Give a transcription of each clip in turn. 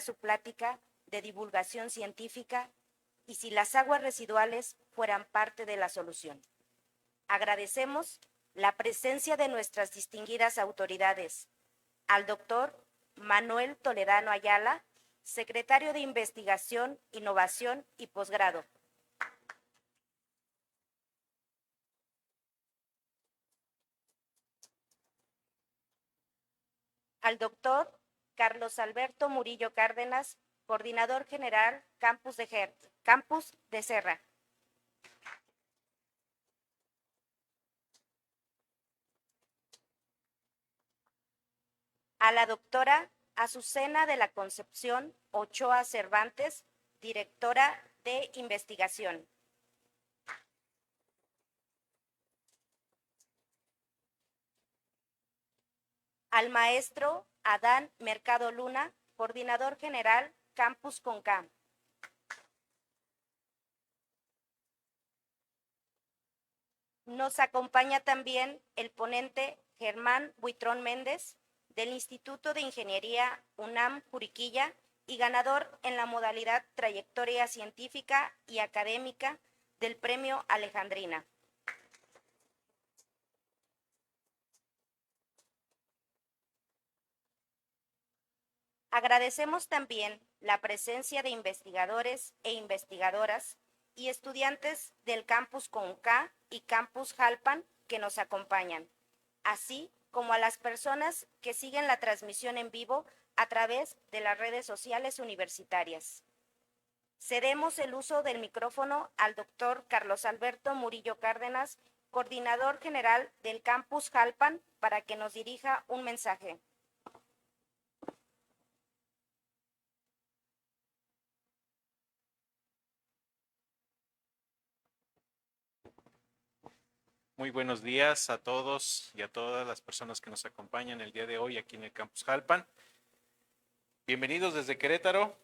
su plática de divulgación científica y si las aguas residuales fueran parte de la solución. Agradecemos la presencia de nuestras distinguidas autoridades, al doctor Manuel Toledano Ayala, secretario de Investigación, Innovación y Posgrado. Al doctor Carlos Alberto Murillo Cárdenas, coordinador general Campus de Serra. A la doctora Azucena de la Concepción Ochoa Cervantes, directora de Investigación. Al maestro Adán Mercado Luna, coordinador general Campus Concam. Nos acompaña también el ponente Germán Buitrón Méndez, del Instituto de Ingeniería UNAM Juriquilla y ganador en la modalidad Trayectoria Científica y Académica del Premio Alejandrina. Agradecemos también la presencia de investigadores e investigadoras y estudiantes del Campus Conca y Campus Jalpan que nos acompañan, así como a las personas que siguen la transmisión en vivo a través de las redes sociales universitarias. Cedemos el uso del micrófono al doctor Carlos Alberto Murillo Cárdenas, coordinador general del Campus Jalpan, para que nos dirija un mensaje. Muy buenos días a todos y a todas las personas que nos acompañan el día de hoy aquí en el Campus Jalpan. Bienvenidos desde Querétaro.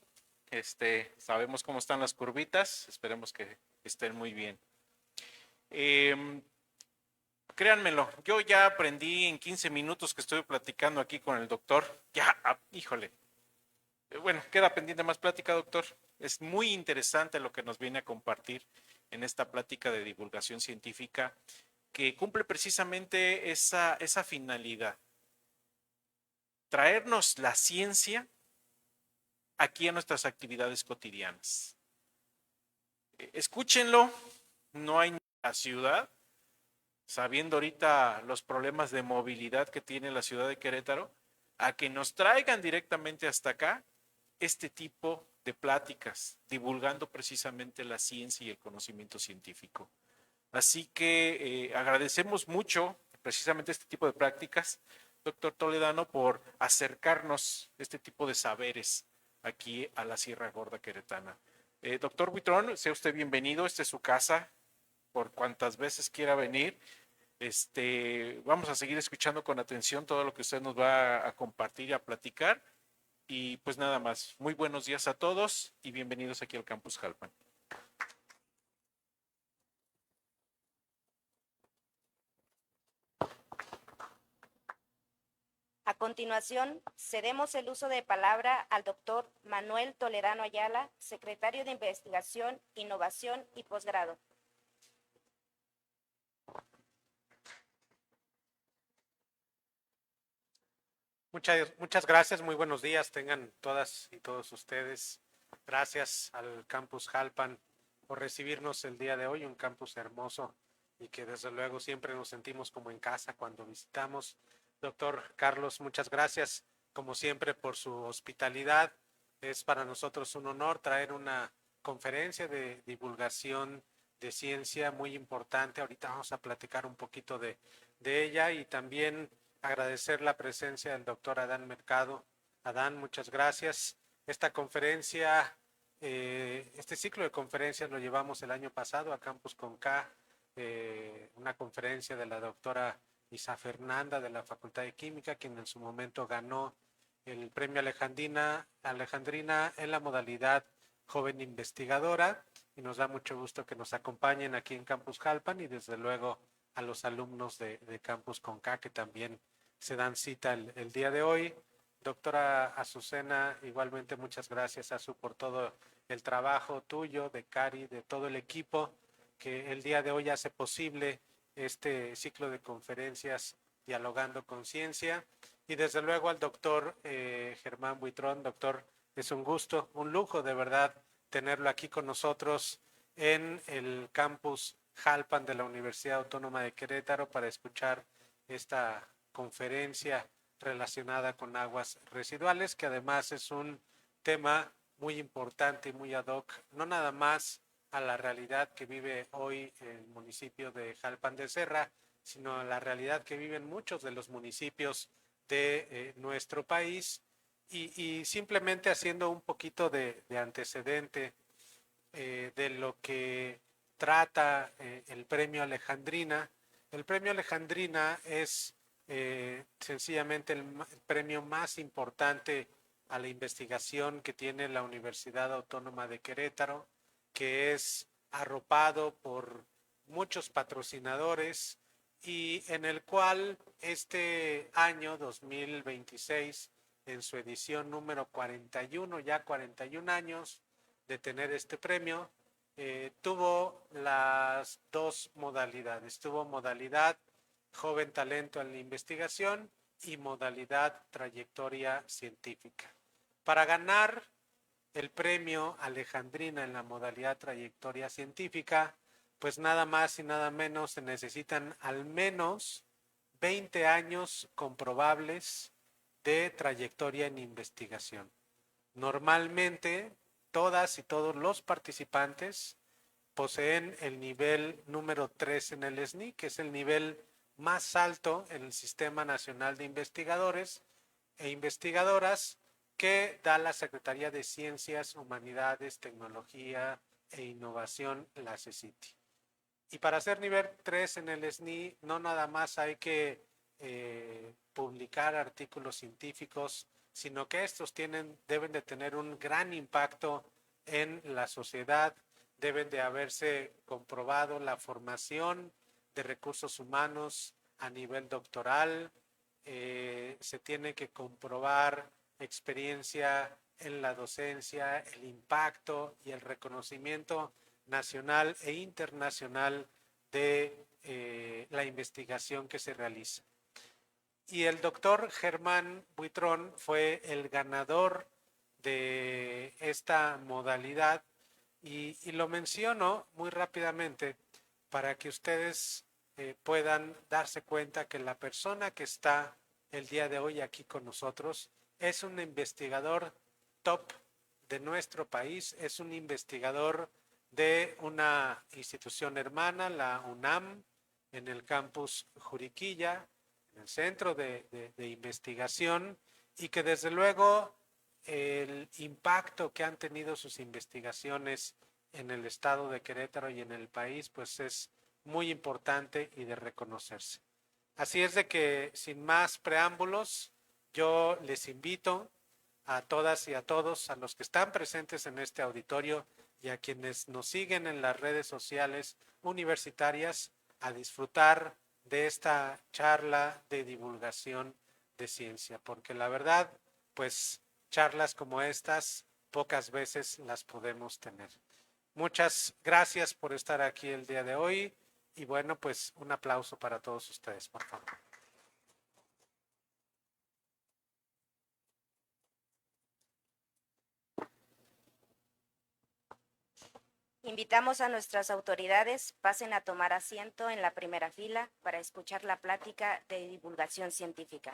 Sabemos cómo están las curvitas, esperemos que estén muy bien. Créanmelo, yo ya aprendí en 15 minutos que estuve platicando aquí con el doctor. Híjole. Bueno, queda pendiente más plática, doctor. Es muy interesante lo que nos viene a compartir en esta plática de divulgación científica, que cumple precisamente esa finalidad. Traernos la ciencia aquí a nuestras actividades cotidianas. Escúchenlo, no hay ni la ciudad, sabiendo ahorita los problemas de movilidad que tiene la ciudad de Querétaro, a que nos traigan directamente hasta acá este tipo de pláticas, divulgando precisamente la ciencia y el conocimiento científico. Así que agradecemos mucho precisamente este tipo de prácticas, doctor Toledano, por acercarnos este tipo de saberes aquí a la Sierra Gorda queretana. Doctor Buitrón, sea usted bienvenido, esta es su casa, por cuantas veces quiera venir. Vamos a seguir escuchando con atención todo lo que usted nos va a compartir y a platicar. Y pues nada más, muy buenos días a todos y bienvenidos aquí al Campus Jalpan. A continuación, cedemos el uso de palabra al doctor Manuel Toledano Ayala, secretario de Investigación, Innovación y Posgrado. Muchas gracias, muy buenos días tengan todas y todos ustedes. Gracias al Campus Jalpan por recibirnos el día de hoy, un campus hermoso y que desde luego siempre nos sentimos como en casa cuando visitamos. Doctor Carlos, muchas gracias como siempre por su hospitalidad. Es para nosotros un honor traer una conferencia de divulgación de ciencia muy importante. Ahorita vamos a platicar un poquito de ella y también agradecer la presencia del doctor Adán Mercado. Adán, muchas gracias. Esta conferencia, este ciclo de conferencias lo llevamos el año pasado a Campus Conca, una conferencia de la doctora Isa Fernanda de la Facultad de Química, quien en su momento ganó el premio Alejandrina en la modalidad joven investigadora, y nos da mucho gusto que nos acompañen aquí en Campus Jalpan y desde luego a los alumnos de Campus Conca que también se dan cita el día de hoy. Doctora Azucena, igualmente muchas gracias, Azu, por todo el trabajo tuyo, de Cari, de todo el equipo que el día de hoy hace posible este ciclo de conferencias Dialogando con Ciencia. Y desde luego al doctor Germán Buitrón. Doctor, es un gusto, un lujo de verdad tenerlo aquí con nosotros en el campus Jalpan de la Universidad Autónoma de Querétaro para escuchar esta conferencia relacionada con aguas residuales, que además es un tema muy importante y muy ad hoc, no nada más a la realidad que vive hoy el municipio de Jalpan de Serra, sino a la realidad que viven muchos de los municipios de nuestro país, y simplemente haciendo un poquito de antecedente de lo que trata el Premio Alejandrina. El Premio Alejandrina es sencillamente el premio más importante a la investigación que tiene la Universidad Autónoma de Querétaro, que es arropado por muchos patrocinadores y en el cual este año 2026, en su edición número 41, ya 41 años de tener este premio, tuvo las dos modalidades. Tuvo modalidad Joven Talento en la Investigación y modalidad Trayectoria Científica. Para ganar el premio Alejandrina en la modalidad Trayectoria Científica, pues nada más y nada menos se necesitan al menos 20 años comprobables de trayectoria en investigación. Normalmente, todas y todos los participantes poseen el nivel número 3 en el SNI, que es el nivel más alto en el Sistema Nacional de Investigadores e Investigadoras que da la Secretaría de Ciencias, Humanidades, Tecnología e Innovación, la CECITI. Y para ser nivel 3 en el SNI, no nada más hay que publicar artículos científicos, sino que estos deben de tener un gran impacto en la sociedad, deben de haberse comprobado la formación de recursos humanos a nivel doctoral, se tiene que comprobar experiencia en la docencia, el impacto y el reconocimiento nacional e internacional de la investigación que se realiza. Y el doctor Germán Buitrón fue el ganador de esta modalidad y lo menciono muy rápidamente para que ustedes puedan darse cuenta que la persona que está el día de hoy aquí con nosotros es un investigador top de nuestro país, es un investigador de una institución hermana, la UNAM, en el campus Juriquilla, en el centro de investigación, y que desde luego el impacto que han tenido sus investigaciones en el estado de Querétaro y en el país, pues es muy importante y de reconocerse. Así es de que, sin más preámbulos, yo les invito a todas y a todos, a los que están presentes en este auditorio y a quienes nos siguen en las redes sociales universitarias, a disfrutar de esta charla de divulgación de ciencia, porque la verdad, pues charlas como estas pocas veces las podemos tener. Muchas gracias por estar aquí el día de hoy y bueno, pues un aplauso para todos ustedes, por favor. Invitamos a nuestras autoridades, pasen a tomar asiento en la primera fila para escuchar la plática de divulgación científica.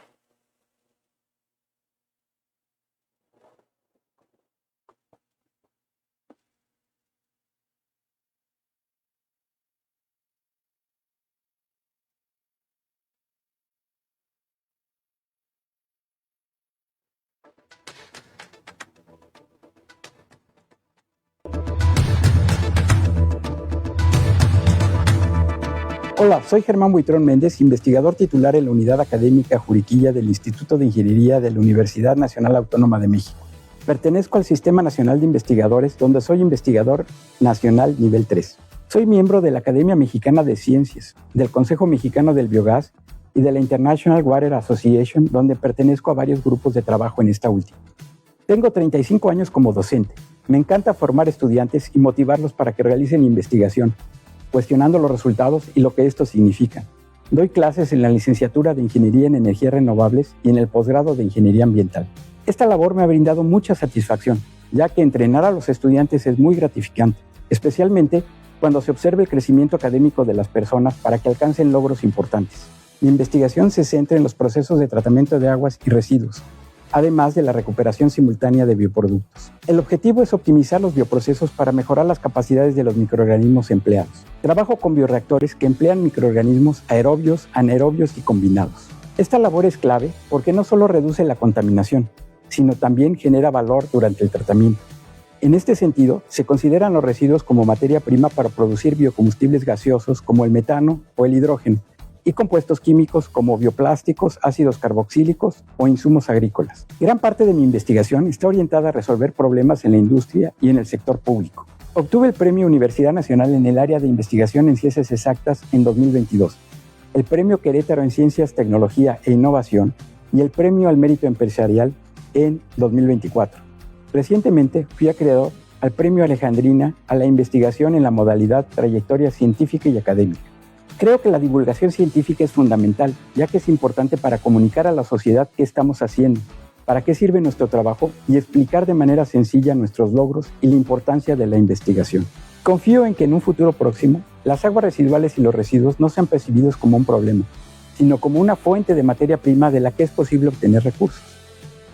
Hola, soy Germán Buitrón Méndez, investigador titular en la Unidad Académica Juriquilla del Instituto de Ingeniería de la Universidad Nacional Autónoma de México. Pertenezco al Sistema Nacional de Investigadores, donde soy investigador nacional nivel 3. Soy miembro de la Academia Mexicana de Ciencias, del Consejo Mexicano del Biogás y de la International Water Association, donde pertenezco a varios grupos de trabajo en esta última. Tengo 35 años como docente. Me encanta formar estudiantes y motivarlos para que realicen investigación, cuestionando los resultados y lo que estos significan. Doy clases en la licenciatura de Ingeniería en Energías Renovables y en el posgrado de Ingeniería Ambiental. Esta labor me ha brindado mucha satisfacción, ya que entrenar a los estudiantes es muy gratificante, especialmente cuando se observa el crecimiento académico de las personas para que alcancen logros importantes. Mi investigación se centra en los procesos de tratamiento de aguas y residuos, además de la recuperación simultánea de bioproductos. El objetivo es optimizar los bioprocesos para mejorar las capacidades de los microorganismos empleados. Trabajo con bioreactores que emplean microorganismos aerobios, anaerobios y combinados. Esta labor es clave porque no solo reduce la contaminación, sino también genera valor durante el tratamiento. En este sentido, se consideran los residuos como materia prima para producir biocombustibles gaseosos como el metano o el hidrógeno, y compuestos químicos como bioplásticos, ácidos carboxílicos o insumos agrícolas. Gran parte de mi investigación está orientada a resolver problemas en la industria y en el sector público. Obtuve el Premio Universidad Nacional en el área de investigación en ciencias exactas en 2022, el Premio Querétaro en Ciencias, Tecnología e Innovación y el Premio al Mérito Empresarial en 2024. Recientemente fui acreedor al Premio Alejandrina a la investigación en la modalidad Trayectoria Científica y Académica. Creo que la divulgación científica es fundamental, ya que es importante para comunicar a la sociedad qué estamos haciendo, para qué sirve nuestro trabajo y explicar de manera sencilla nuestros logros y la importancia de la investigación. Confío en que en un futuro próximo, las aguas residuales y los residuos no sean percibidos como un problema, sino como una fuente de materia prima de la que es posible obtener recursos.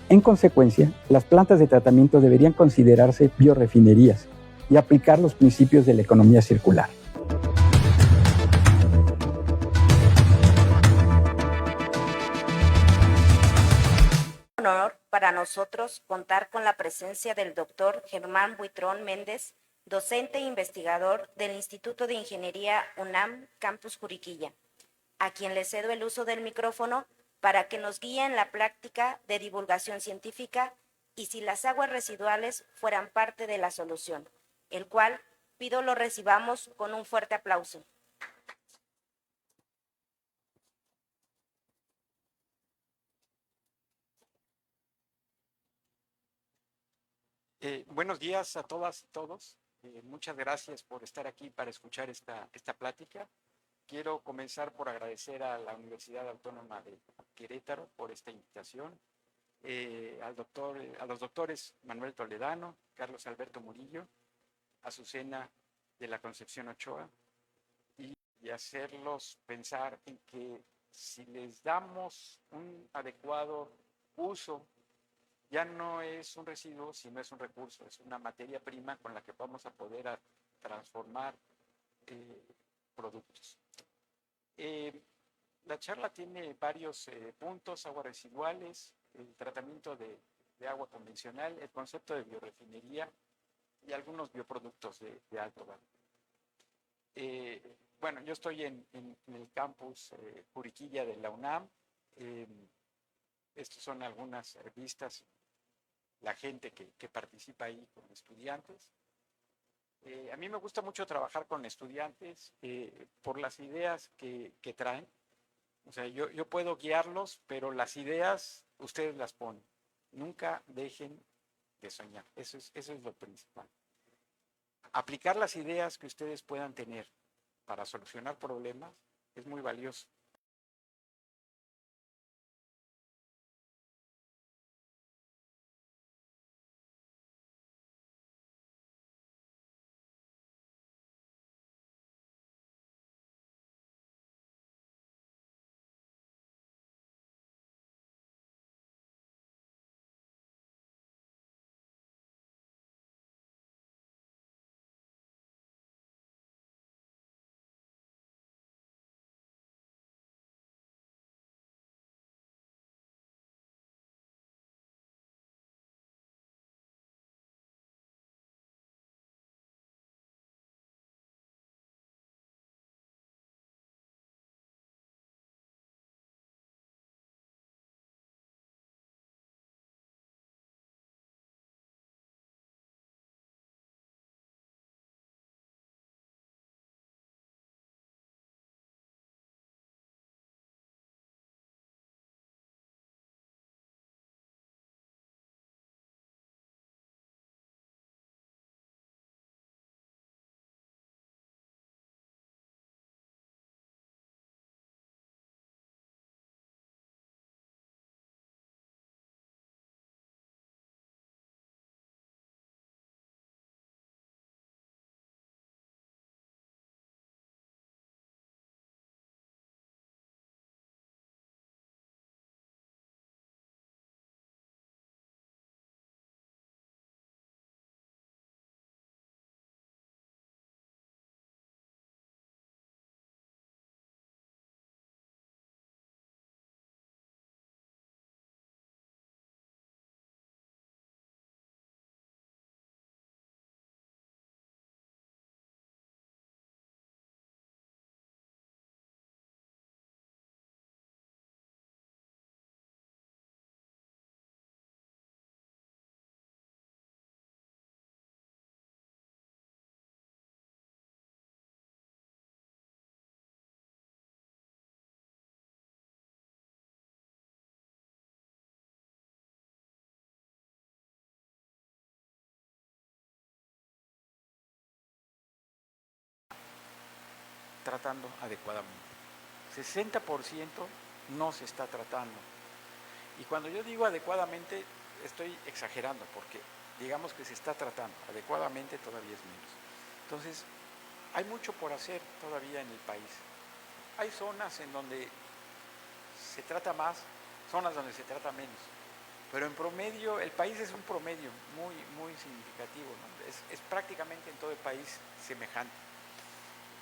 En consecuencia, las plantas de tratamiento deberían considerarse biorefinerías y aplicar los principios de la economía circular. Honor para nosotros contar con la presencia del doctor Germán Buitrón Méndez, docente e investigador del Instituto de Ingeniería UNAM Campus Juriquilla, a quien le cedo el uso del micrófono para que nos guíe en la práctica de divulgación científica y si las aguas residuales fueran parte de la solución, el cual pido lo recibamos con un fuerte aplauso. Buenos días a todas y todos. Muchas gracias por estar aquí para escuchar esta plática. Quiero comenzar por agradecer a la Universidad Autónoma de Querétaro por esta invitación, a los doctores Manuel Toledano, Carlos Alberto Murillo, Azucena de la Concepción Ochoa, y hacerlos pensar en que si les damos un adecuado uso, ya no es un residuo, sino es un recurso, es una materia prima con la que vamos a poder transformar productos. La charla tiene varios puntos: aguas residuales, el tratamiento de agua convencional, el concepto de biorefinería y algunos bioproductos de alto valor. Bueno, yo estoy en el campus Juriquilla de la UNAM. Estas son algunas vistas, la gente que participa ahí con estudiantes. A mí me gusta mucho trabajar con estudiantes por las ideas que traen. O sea, yo puedo guiarlos, pero las ideas ustedes las ponen. Nunca dejen de soñar. Eso es lo principal. Aplicar las ideas que ustedes puedan tener para solucionar problemas es muy valioso. tratando adecuadamente. 60% no se está tratando. Y cuando yo digo adecuadamente, estoy exagerando, porque digamos que se está tratando adecuadamente, todavía es menos. Entonces, hay mucho por hacer todavía en el país. Hay zonas en donde se trata más, zonas donde se trata menos. Pero en promedio, el país es un promedio muy, muy significativo, ¿no? Es prácticamente en todo el país semejante.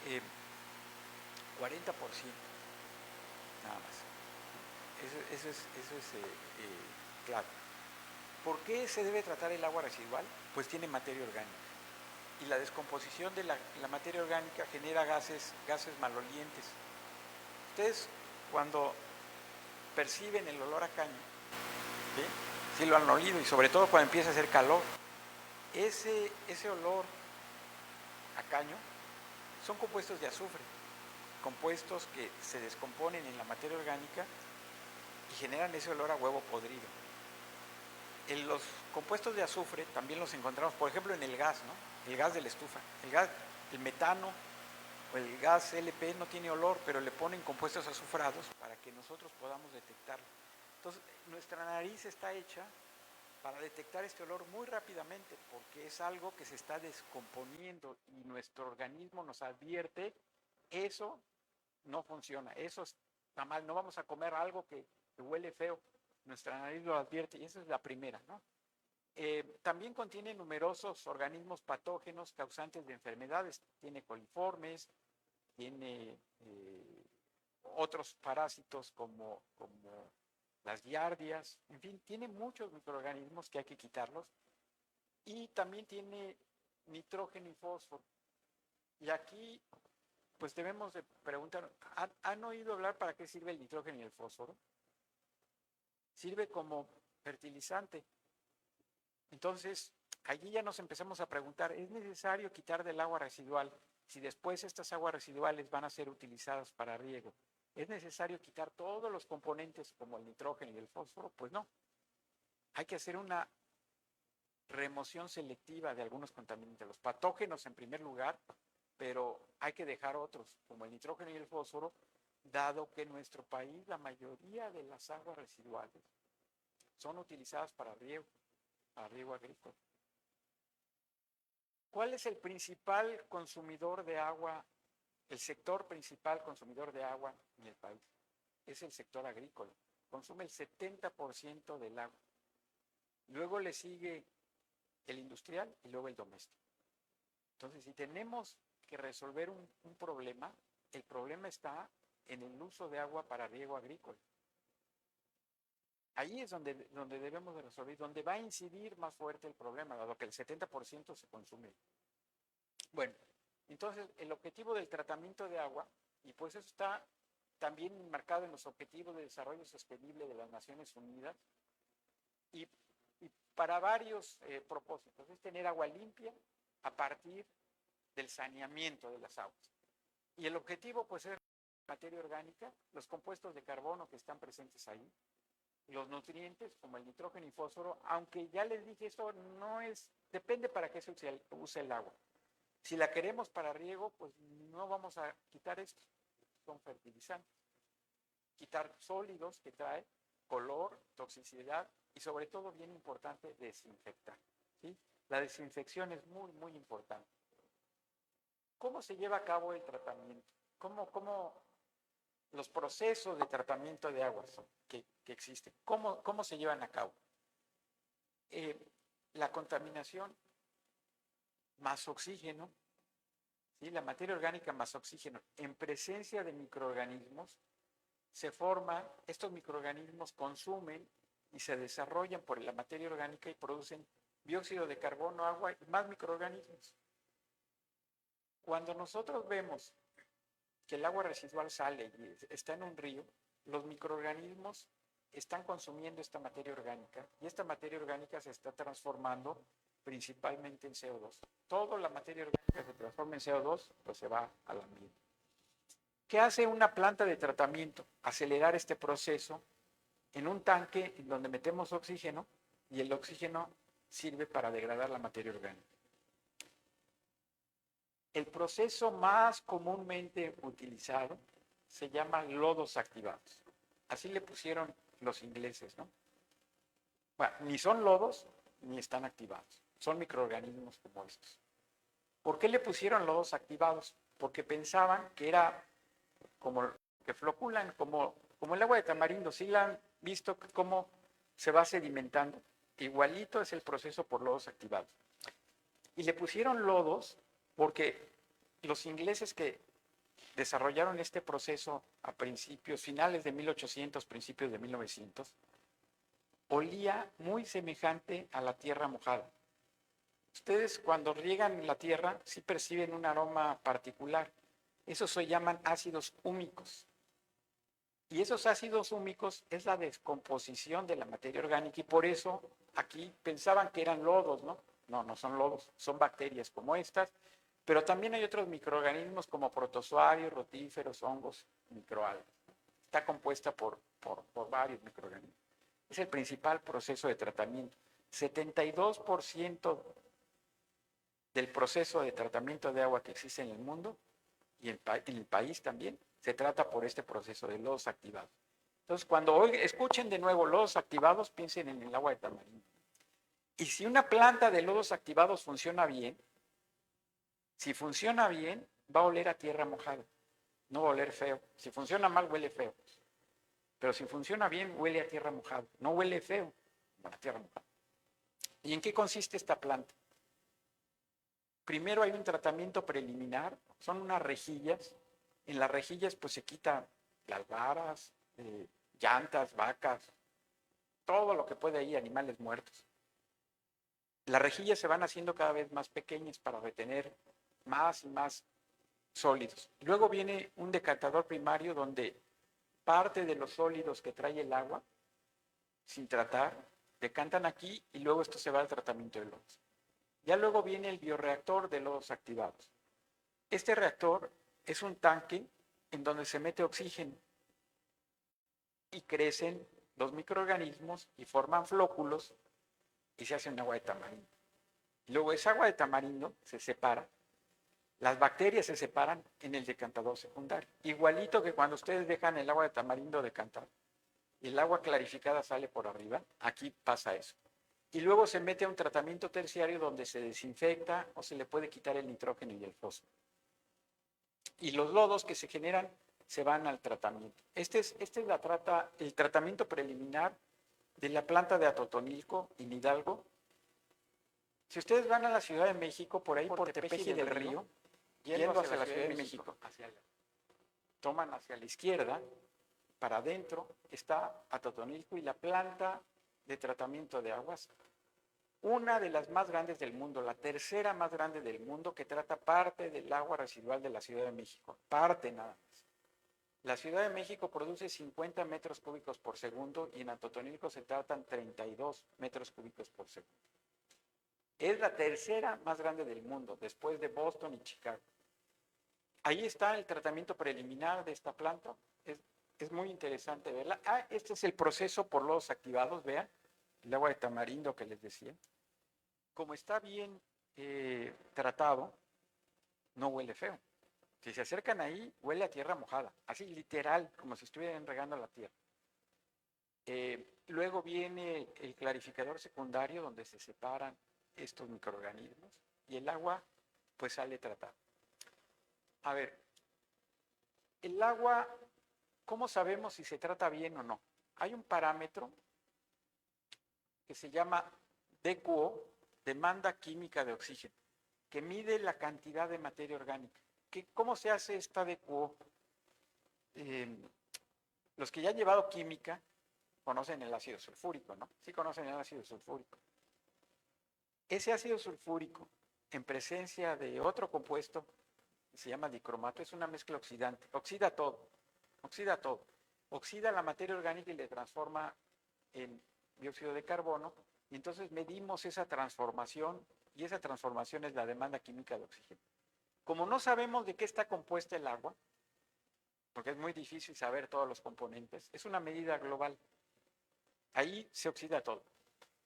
40% nada más. Eso es claro. ¿Por qué se debe tratar el agua residual? Pues tiene materia orgánica. Y la descomposición de la materia orgánica genera gases malolientes. Ustedes, cuando perciben el olor a caño, ¿sí? Sí lo han olido, y sobre todo cuando empieza a hacer calor. Ese olor a caño son compuestos de azufre, compuestos que se descomponen en la materia orgánica y generan ese olor a huevo podrido. Los compuestos de azufre también los encontramos, por ejemplo, en el gas, ¿no? El gas de la estufa. El metano o el gas LP no tiene olor, pero le ponen compuestos azufrados para que nosotros podamos detectarlo. Entonces, nuestra nariz está hecha para detectar este olor muy rápidamente, porque es algo que se está descomponiendo y nuestro organismo nos advierte: eso no funciona, eso está mal, no vamos a comer algo que huele feo. Nuestra nariz lo advierte, y esa es la primera, ¿no? También contiene numerosos organismos patógenos causantes de enfermedades. Tiene coliformes, tiene otros parásitos como las giardias, en fin, tiene muchos microorganismos que hay que quitarlos. Y también tiene nitrógeno y fósforo. Y aquí, pues debemos de preguntar, ¿han oído hablar para qué sirve el nitrógeno y el fósforo? Sirve como fertilizante. Entonces, allí ya nos empezamos a preguntar, ¿es necesario quitar del agua residual si después estas aguas residuales van a ser utilizadas para riego? ¿Es necesario quitar todos los componentes como el nitrógeno y el fósforo? Pues no. Hay que hacer una remoción selectiva de algunos contaminantes, los patógenos en primer lugar, pero hay que dejar otros, como el nitrógeno y el fósforo, dado que en nuestro país la mayoría de las aguas residuales son utilizadas para riego agrícola. ¿Cuál es el principal consumidor de agua, el sector principal consumidor de agua en el país? Es el sector agrícola. Consume el 70% del agua. Luego le sigue el industrial y luego el doméstico. Entonces, si tenemos que resolver un problema, el problema está en el uso de agua para riego agrícola. Ahí es donde debemos de resolver, donde va a incidir más fuerte el problema, dado que el 70% se consume. Bueno, entonces el objetivo del tratamiento de agua, y pues eso está también enmarcado en los Objetivos de Desarrollo Sostenible de las Naciones Unidas, y para varios propósitos, es tener agua limpia a partir del saneamiento de las aguas. Y el objetivo pues es materia orgánica, los compuestos de carbono que están presentes ahí, los nutrientes como el nitrógeno y fósforo, aunque ya les dije, eso no es, depende para qué se usa el agua. Si la queremos para riego, pues no vamos a quitar esto, son fertilizantes. Quitar sólidos que trae color, toxicidad y sobre todo, bien importante, desinfectar, ¿sí? La desinfección es muy, muy importante. ¿Cómo se lleva a cabo el tratamiento? ¿Cómo los procesos de tratamiento de aguas que existen? ¿Cómo se llevan a cabo? La contaminación más oxígeno, ¿sí? La materia orgánica más oxígeno, en presencia de microorganismos, se forman, estos microorganismos consumen y se desarrollan por la materia orgánica y producen dióxido de carbono, agua y más microorganismos. Cuando nosotros vemos que el agua residual sale y está en un río, los microorganismos están consumiendo esta materia orgánica y esta materia orgánica se está transformando principalmente en CO2. Toda la materia orgánica se transforma en CO2, pues se va al ambiente. ¿Qué hace una planta de tratamiento? Acelerar este proceso en un tanque en donde metemos oxígeno y el oxígeno sirve para degradar la materia orgánica. El proceso más comúnmente utilizado se llama lodos activados. Así le pusieron los ingleses, ¿no? Bueno, ni son lodos ni están activados. Son microorganismos como estos. ¿Por qué le pusieron lodos activados? Porque pensaban que era como que floculan, como el agua de tamarindo. ¿Sí la han visto cómo se va sedimentando? Igualito es el proceso por lodos activados. Y le pusieron lodos porque los ingleses que desarrollaron este proceso a finales de 1800, principios de 1900, olía muy semejante a la tierra mojada. Ustedes cuando riegan la tierra sí perciben un aroma particular. Esos se llaman ácidos húmicos. Y esos ácidos húmicos es la descomposición de la materia orgánica y por eso aquí pensaban que eran lodos, ¿no? No, no son lodos, son bacterias como estas, pero también hay otros microorganismos como protozoarios, rotíferos, hongos, microalgas. Está compuesta por varios microorganismos. Es el principal proceso de tratamiento. 72% del proceso de tratamiento de agua que existe en el mundo y en el país también se trata por este proceso de lodos activados. Entonces, cuando escuchen de nuevo lodos activados, piensen en el agua de tamarindo. Y si una planta de lodos activados funciona bien, si funciona bien, va a oler a tierra mojada, no va a oler feo. Si funciona mal, huele feo. Pero si funciona bien, huele a tierra mojada, no huele feo, a tierra mojada. ¿Y en qué consiste esta planta? Primero hay un tratamiento preliminar, son unas rejillas. En las rejillas pues se quitan las varas, llantas, vacas, todo lo que puede ahí, animales muertos. Las rejillas se van haciendo cada vez más pequeñas para retener más y más sólidos. Luego viene un decantador primario donde parte de los sólidos que trae el agua, sin tratar, decantan aquí y luego esto se va al tratamiento de lodos. Ya luego viene el bioreactor de lodos activados. Este reactor es un tanque en donde se mete oxígeno y crecen los microorganismos y forman flóculos y se hace un agua de tamarindo. Luego esa agua de tamarindo se separa, las bacterias se separan en el decantador secundario. Igualito que cuando ustedes dejan el agua de tamarindo decantar y el agua clarificada sale por arriba, aquí pasa eso. Y luego se mete a un tratamiento terciario donde se desinfecta o se le puede quitar el nitrógeno y el fósforo. Y los lodos que se generan se van al tratamiento. Este es el tratamiento preliminar de la planta de Atotonilco en Hidalgo. Si ustedes van a la Ciudad de México, por ahí por Tepeji del Río, yendo hacia la Ciudad de México, toman hacia la izquierda, para adentro está Atotonilco y la planta de tratamiento de aguas, una de las más grandes del mundo, la tercera más grande del mundo, que trata parte del agua residual de la Ciudad de México, parte nada más. La Ciudad de México produce 50 metros cúbicos por segundo y en Atotonilco se tratan 32 metros cúbicos por segundo. Es la tercera más grande del mundo, después de Boston y Chicago. Ahí está el tratamiento preliminar de esta planta. Es muy interesante verla. Este es el proceso por lodos activados, vean, el agua de tamarindo que les decía. Como está bien tratado, no huele feo. Si se acercan ahí, huele a tierra mojada, así literal, como si estuvieran regando la tierra. Luego viene el clarificador secundario donde se separan estos microorganismos y el agua pues sale tratada. A ver, el agua, ¿cómo sabemos si se trata bien o no? Hay un parámetro que se llama DQO, demanda química de oxígeno, que mide la cantidad de materia orgánica. ¿Cómo se hace esta DQO? Los que ya han llevado química conocen el ácido sulfúrico, ¿no? Sí conocen el ácido sulfúrico. Ese ácido sulfúrico, en presencia de otro compuesto, que se llama dicromato, es una mezcla oxidante. Oxida todo. Oxida la materia orgánica y le transforma en dióxido de carbono. Y entonces medimos esa transformación y esa transformación es la demanda química de oxígeno. Como no sabemos de qué está compuesta el agua, porque es muy difícil saber todos los componentes, es una medida global. Ahí se oxida todo.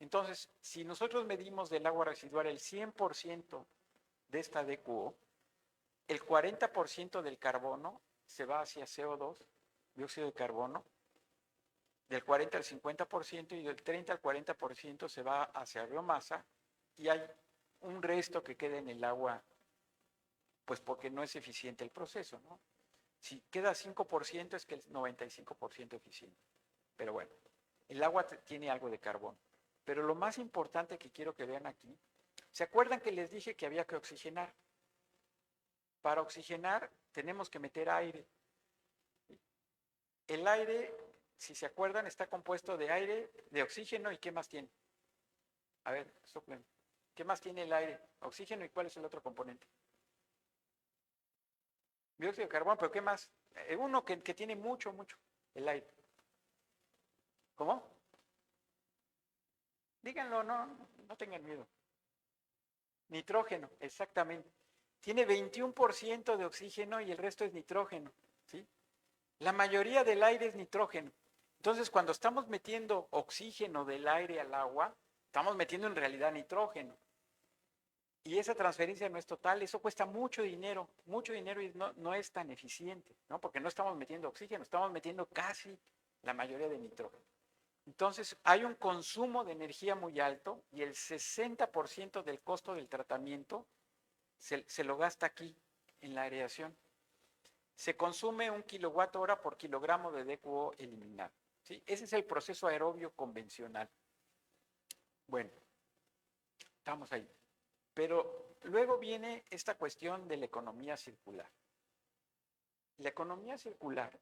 Entonces, si nosotros medimos del agua residual el 100% de esta DQO, el 40% del carbono se va hacia CO2, dióxido de carbono, del 40 al 50% y del 30 al 40% se va hacia biomasa y hay un resto que queda en el agua, pues porque no es eficiente el proceso, ¿no? Si queda 5% es que es 95% eficiente. Pero bueno, el agua tiene algo de carbono. Pero lo más importante que quiero que vean aquí, ¿se acuerdan que les dije que había que oxigenar? Para oxigenar tenemos que meter aire. El aire, si se acuerdan, está compuesto de aire, de oxígeno y ¿qué más tiene? A ver, soplen. ¿Qué más tiene el aire? Oxígeno y ¿cuál es el otro componente? Dióxido de carbono, pero ¿qué más? Uno que tiene mucho, el aire. ¿Cómo? Díganlo, no tengan miedo. Nitrógeno, exactamente. Tiene 21% de oxígeno y el resto es nitrógeno, ¿sí? La mayoría del aire es nitrógeno. Entonces, cuando estamos metiendo oxígeno del aire al agua, estamos metiendo en realidad nitrógeno. Y esa transferencia no es total, eso cuesta mucho dinero y no es tan eficiente, ¿no? Porque no estamos metiendo oxígeno, estamos metiendo casi la mayoría de nitrógeno. Entonces, hay un consumo de energía muy alto y el 60% del costo del tratamiento se lo gasta aquí, en la aireación. Se consume 1 kWh por kilogramo de DQO eliminado, ¿sí? Ese es el proceso aerobio convencional. Bueno, estamos ahí. Pero luego viene esta cuestión de la economía circular. La economía circular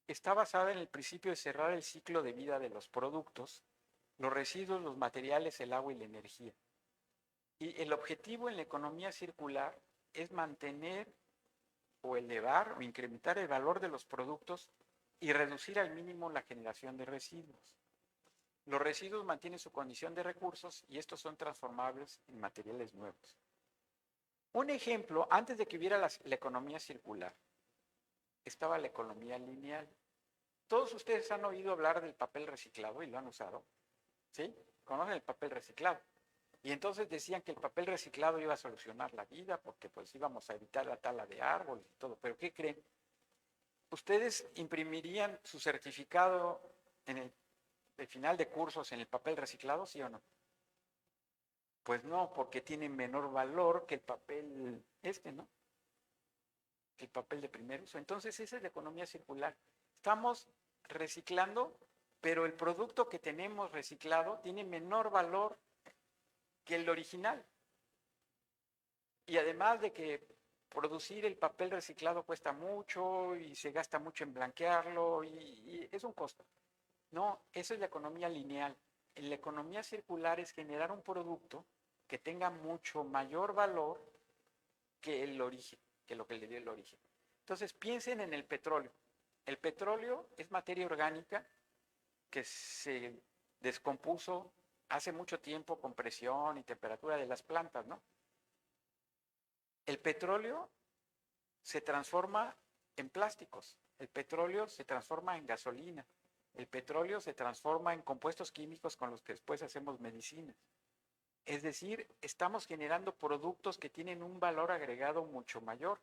está basada en el principio de cerrar el ciclo de vida de los productos, los residuos, los materiales, el agua y la energía. Y el objetivo en la economía circular es mantener o elevar o incrementar el valor de los productos y reducir al mínimo la generación de residuos. Los residuos mantienen su condición de recursos y estos son transformables en materiales nuevos. Un ejemplo, antes de que hubiera la economía circular, estaba la economía lineal. Todos ustedes han oído hablar del papel reciclado y lo han usado, ¿sí? Conocen el papel reciclado. Y entonces decían que el papel reciclado iba a solucionar la vida porque pues íbamos a evitar la tala de árboles y todo. ¿Pero qué creen? ¿Ustedes imprimirían su certificado en el final de cursos en el papel reciclado, sí o no? Pues no, porque tiene menor valor que el papel ¿no? Que el papel de primer uso. Entonces esa es la economía circular. Estamos reciclando, pero el producto que tenemos reciclado tiene menor valor que el original. Y además de que producir el papel reciclado cuesta mucho y se gasta mucho en blanquearlo y es un costo. No, eso es la economía lineal. En la economía circular es generar un producto que tenga mucho mayor valor que el origen, que lo que le dio el origen. Entonces piensen en el petróleo. El petróleo es materia orgánica que se descompuso hace mucho tiempo con presión y temperatura de las plantas, ¿no? El petróleo se transforma en plásticos, el petróleo se transforma en gasolina, el petróleo se transforma en compuestos químicos con los que después hacemos medicinas. Es decir, estamos generando productos que tienen un valor agregado mucho mayor.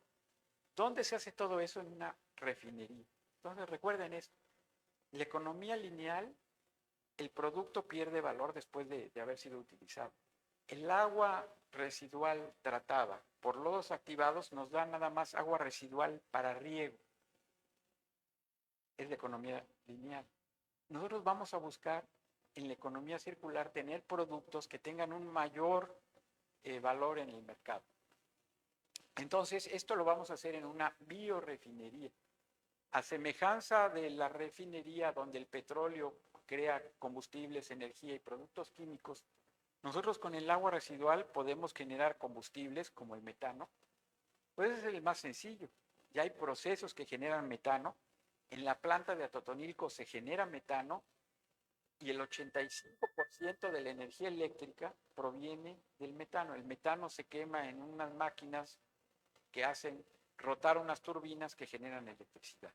¿Dónde se hace todo eso? En una refinería. Entonces recuerden esto, la economía lineal, el producto pierde valor después de haber sido utilizado. El agua residual tratada por lodos activados nos da nada más agua residual para riego. Es la economía lineal. Nosotros vamos a buscar en la economía circular tener productos que tengan un mayor valor en el mercado. Entonces, esto lo vamos a hacer en una biorefinería. A semejanza de la refinería donde el petróleo crea combustibles, energía y productos químicos, nosotros con el agua residual podemos generar combustibles como el metano. Pues ese es el más sencillo. Ya hay procesos que generan metano. En la planta de Atotonilco se genera metano y el 85% de la energía eléctrica proviene del metano. El metano se quema en unas máquinas que hacen rotar unas turbinas que generan electricidad.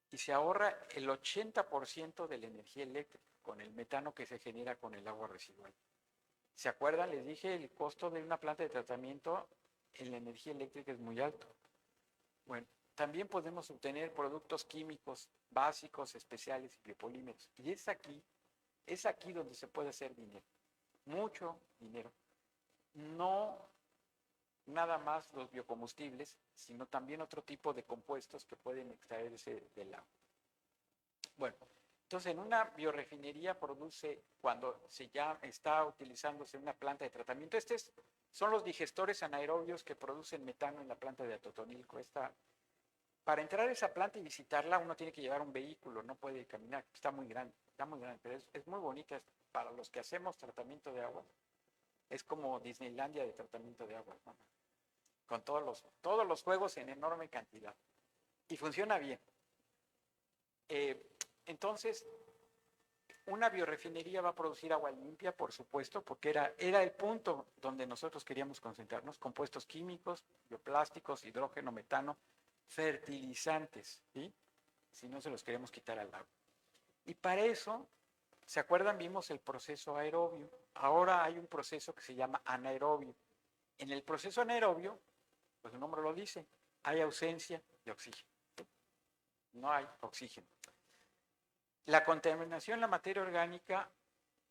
Y se ahorra el 80% de la energía eléctrica con el metano que se genera con el agua residual. ¿Se acuerdan? Les dije el costo de una planta de tratamiento en la energía eléctrica es muy alto. Bueno, también podemos obtener productos químicos básicos, especiales y biopolímeros. Y es aquí donde se puede hacer dinero, mucho dinero. No nada más los biocombustibles, sino también otro tipo de compuestos que pueden extraerse del agua. Bueno, entonces en una biorefinería produce, cuando ya está utilizándose una planta de tratamiento, son los digestores anaerobios que producen metano en la planta de Atotonilco. Para entrar a esa planta y visitarla uno tiene que llevar un vehículo, no puede caminar, está muy grande, pero es muy bonita. Para los que hacemos tratamiento de agua, es como Disneylandia de tratamiento de agua, ¿no? Con todos los juegos en enorme cantidad. Y funciona bien. Entonces, una biorefinería va a producir agua limpia, por supuesto, porque era el punto donde nosotros queríamos concentrarnos: compuestos químicos, bioplásticos, hidrógeno, metano, fertilizantes, ¿sí? Si no, se los queremos quitar al agua. Y para eso, ¿se acuerdan? Vimos el proceso aerobio. Ahora hay un proceso que se llama anaerobio. En el proceso anaerobio, pues el nombre lo dice, hay ausencia de oxígeno. No hay oxígeno. La contaminación en la materia orgánica,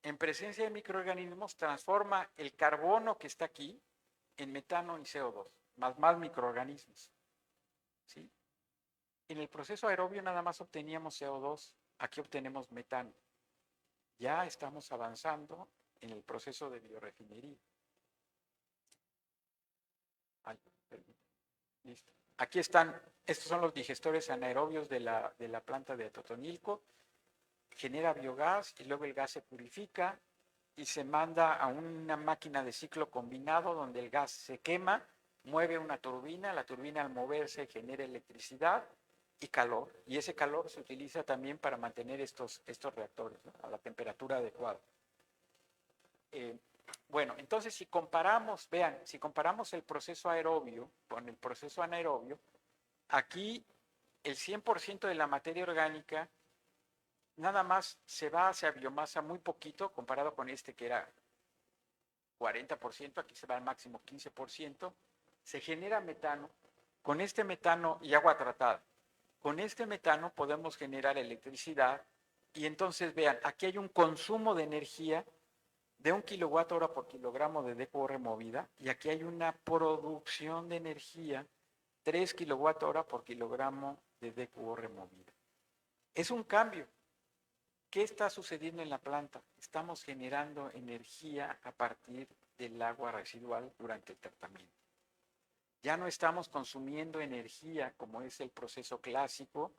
en presencia de microorganismos, transforma el carbono que está aquí en metano y CO2, más microorganismos. ¿Sí? En el proceso aerobio nada más obteníamos CO2, aquí obtenemos metano. Ya estamos avanzando en el proceso de biorefinería. Listo. Aquí están, estos son los digestores anaerobios de la planta de Atotonilco. Genera biogás y luego el gas se purifica y se manda a una máquina de ciclo combinado donde el gas se quema, mueve una turbina, la turbina al moverse genera electricidad y calor, y ese calor se utiliza también para mantener estos reactores, ¿no?, a la temperatura adecuada. Bueno, entonces si comparamos el proceso aerobio con el proceso anaerobio, aquí el 100% de la materia orgánica nada más se va hacia biomasa muy poquito, comparado con este que era 40%, aquí se va al máximo 15%, se genera metano, con este metano y agua tratada. Con este metano podemos generar electricidad y entonces vean, aquí hay un consumo de energía de 1 kWh por kilogramo de DQO removida y aquí hay una producción de energía 3 kWh por kilogramo de DQO removida. Es un cambio. ¿Qué está sucediendo en la planta? Estamos generando energía a partir del agua residual durante el tratamiento. Ya no estamos consumiendo energía como es el proceso clásico,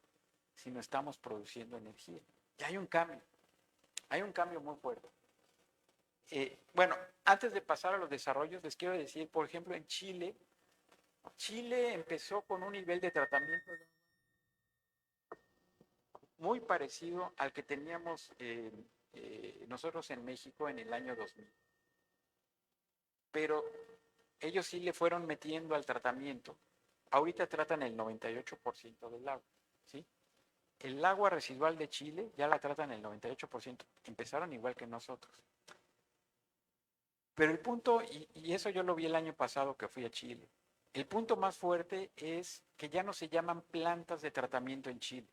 sino estamos produciendo energía. Ya hay un cambio muy fuerte. Bueno, antes de pasar a los desarrollos, les quiero decir, por ejemplo, en Chile empezó con un nivel de tratamiento muy parecido al que teníamos nosotros en México en el año 2000. Pero ellos sí le fueron metiendo al tratamiento. Ahorita tratan el 98% del agua, ¿sí? El agua residual de Chile ya la tratan el 98%. Empezaron igual que nosotros. Pero el punto, y eso yo lo vi el año pasado que fui a Chile, el punto más fuerte es que ya no se llaman plantas de tratamiento en Chile.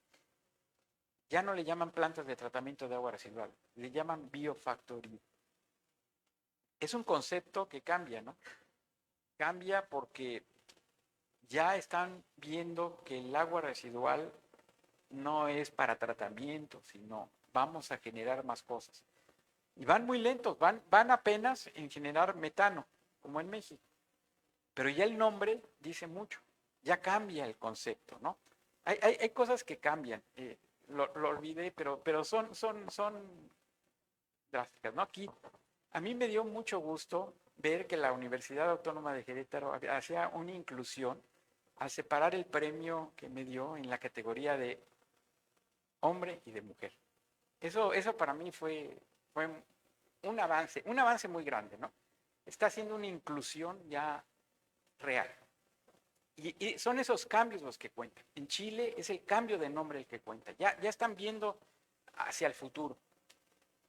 Ya no le llaman plantas de tratamiento de agua residual, le llaman biofactoría. Es un concepto que cambia, ¿no? Cambia porque ya están viendo que el agua residual no es para tratamiento, sino vamos a generar más cosas. Y van muy lentos, van apenas en generar metano, como en México. Pero ya el nombre dice mucho, ya cambia el concepto, ¿no? Hay cosas que cambian. Lo olvidé, pero son drásticas, ¿no? Aquí, a mí me dio mucho gusto ver que la Universidad Autónoma de Querétaro hacía una inclusión al separar el premio que me dio en la categoría de hombre y de mujer. Eso para mí fue un avance muy grande, ¿no? Está haciendo una inclusión ya real. Y son esos cambios los que cuentan. En Chile es el cambio de nombre el que cuenta. Ya están viendo hacia el futuro.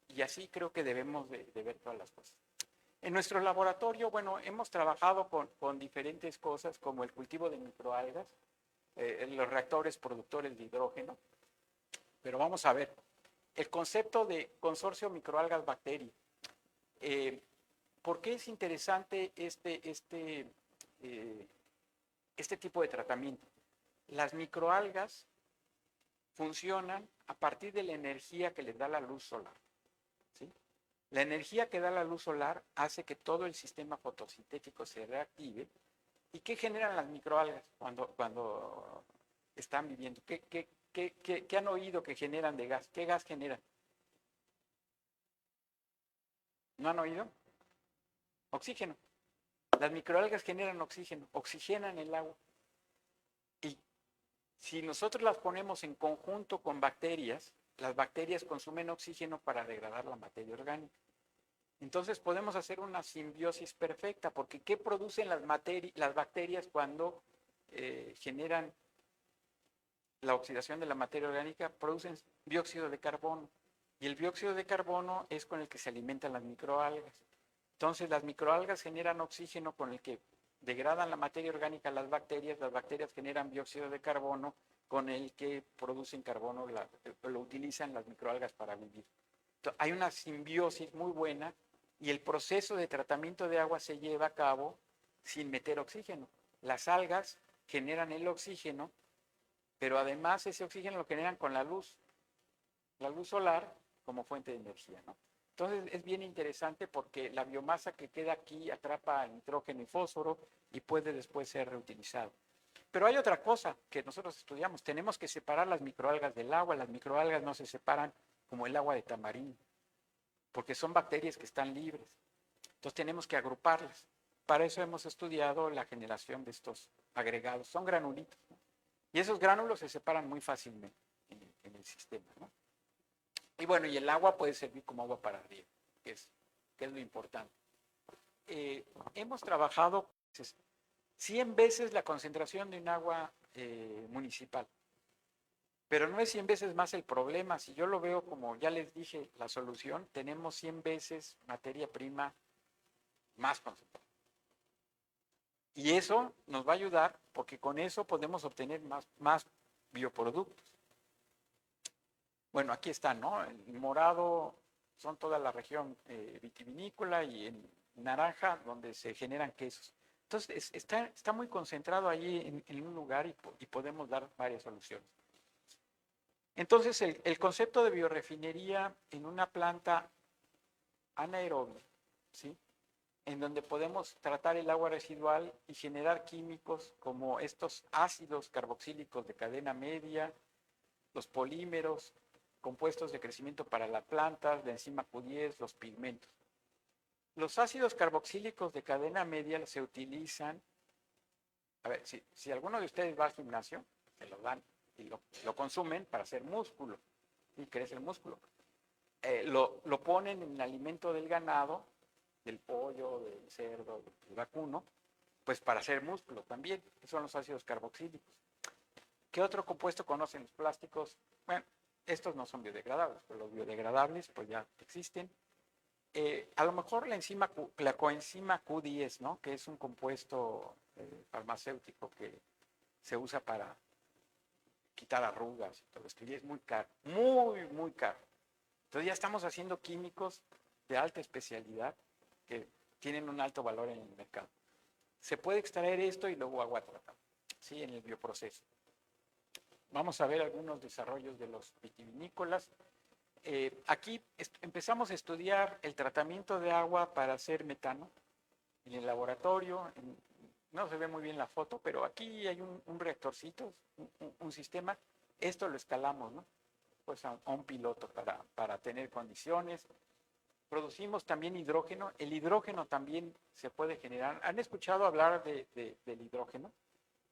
Y así creo que debemos de ver todas las cosas. En nuestro laboratorio, bueno, hemos trabajado con diferentes cosas como el cultivo de microalgas, los reactores productores de hidrógeno, pero vamos a ver, el concepto de consorcio microalgas bacteria. ¿Por qué es interesante este tipo de tratamiento? Las microalgas funcionan a partir de la energía que les da la luz solar, ¿sí? La energía que da la luz solar hace que todo el sistema fotosintético se reactive. ¿Y qué generan las microalgas cuando están viviendo? ¿Qué han oído que generan de gas? ¿Qué gas generan? ¿No han oído? Oxígeno. Las microalgas generan oxígeno, oxigenan el agua. Y si nosotros las ponemos en conjunto con bacterias, las bacterias consumen oxígeno para degradar la materia orgánica. Entonces podemos hacer una simbiosis perfecta, porque ¿qué producen las bacterias cuando generan la oxidación de la materia orgánica? Producen dióxido de carbono. Y el dióxido de carbono es con el que se alimentan las microalgas. Entonces las microalgas generan oxígeno con el que degradan la materia orgánica las bacterias generan dióxido de carbono con el que producen carbono, lo utilizan las microalgas para vivir. Entonces, hay una simbiosis muy buena y el proceso de tratamiento de agua se lleva a cabo sin meter oxígeno. Las algas generan el oxígeno, pero además ese oxígeno lo generan con la luz solar como fuente de energía, ¿no? Entonces es bien interesante porque la biomasa que queda aquí atrapa nitrógeno y fósforo y puede después ser reutilizado. Pero hay otra cosa que nosotros estudiamos, tenemos que separar las microalgas del agua. Las microalgas no se separan como el agua de tamarindo, porque son bacterias que están libres. Entonces tenemos que agruparlas. Para eso hemos estudiado la generación de estos agregados, son granulitos, ¿no? Y esos gránulos se separan muy fácilmente en el sistema, ¿no? Y bueno, y el agua puede servir como agua para riego, que es lo importante. Hemos trabajado 100 veces la concentración de un agua municipal, pero no es 100 veces más el problema. Si yo lo veo como, ya les dije, la solución, tenemos 100 veces materia prima más concentrada. Y eso nos va a ayudar porque con eso podemos obtener más bioproductos. Bueno, aquí está, ¿no? En morado son toda la región vitivinícola y en naranja donde se generan quesos. Entonces está muy concentrado allí en un lugar y podemos dar varias soluciones. Entonces el concepto de biorefinería en una planta anaerobia, ¿sí? En donde podemos tratar el agua residual y generar químicos como estos ácidos carboxílicos de cadena media, los polímeros, compuestos de crecimiento para las plantas, de enzima Q10, los pigmentos. Los ácidos carboxílicos de cadena media se utilizan, a ver, si alguno de ustedes va al gimnasio, se lo dan y lo consumen para hacer músculo, y crece el músculo. Lo ponen en el alimento del ganado, del pollo, del cerdo, del vacuno, pues para hacer músculo también. Esos son los ácidos carboxílicos. ¿Qué otro compuesto conocen los plásticos? Bueno, estos no son biodegradables, pero los biodegradables pues ya existen. A lo mejor la coenzima Q10, ¿no? Que es un compuesto farmacéutico que se usa para quitar arrugas y todo esto, y es muy caro, muy caro. Entonces ya estamos haciendo químicos de alta especialidad que tienen un alto valor en el mercado. Se puede extraer esto y luego agua tratada, ¿sí? En el bioproceso. Vamos a ver algunos desarrollos de los vitivinícolas. Aquí empezamos a estudiar el tratamiento de agua para hacer metano en el laboratorio. No se ve muy bien la foto, pero aquí hay un reactorcito, un sistema. Esto lo escalamos, ¿no? Pues a un piloto para tener condiciones. Producimos también hidrógeno. El hidrógeno también se puede generar. ¿Han escuchado hablar del hidrógeno?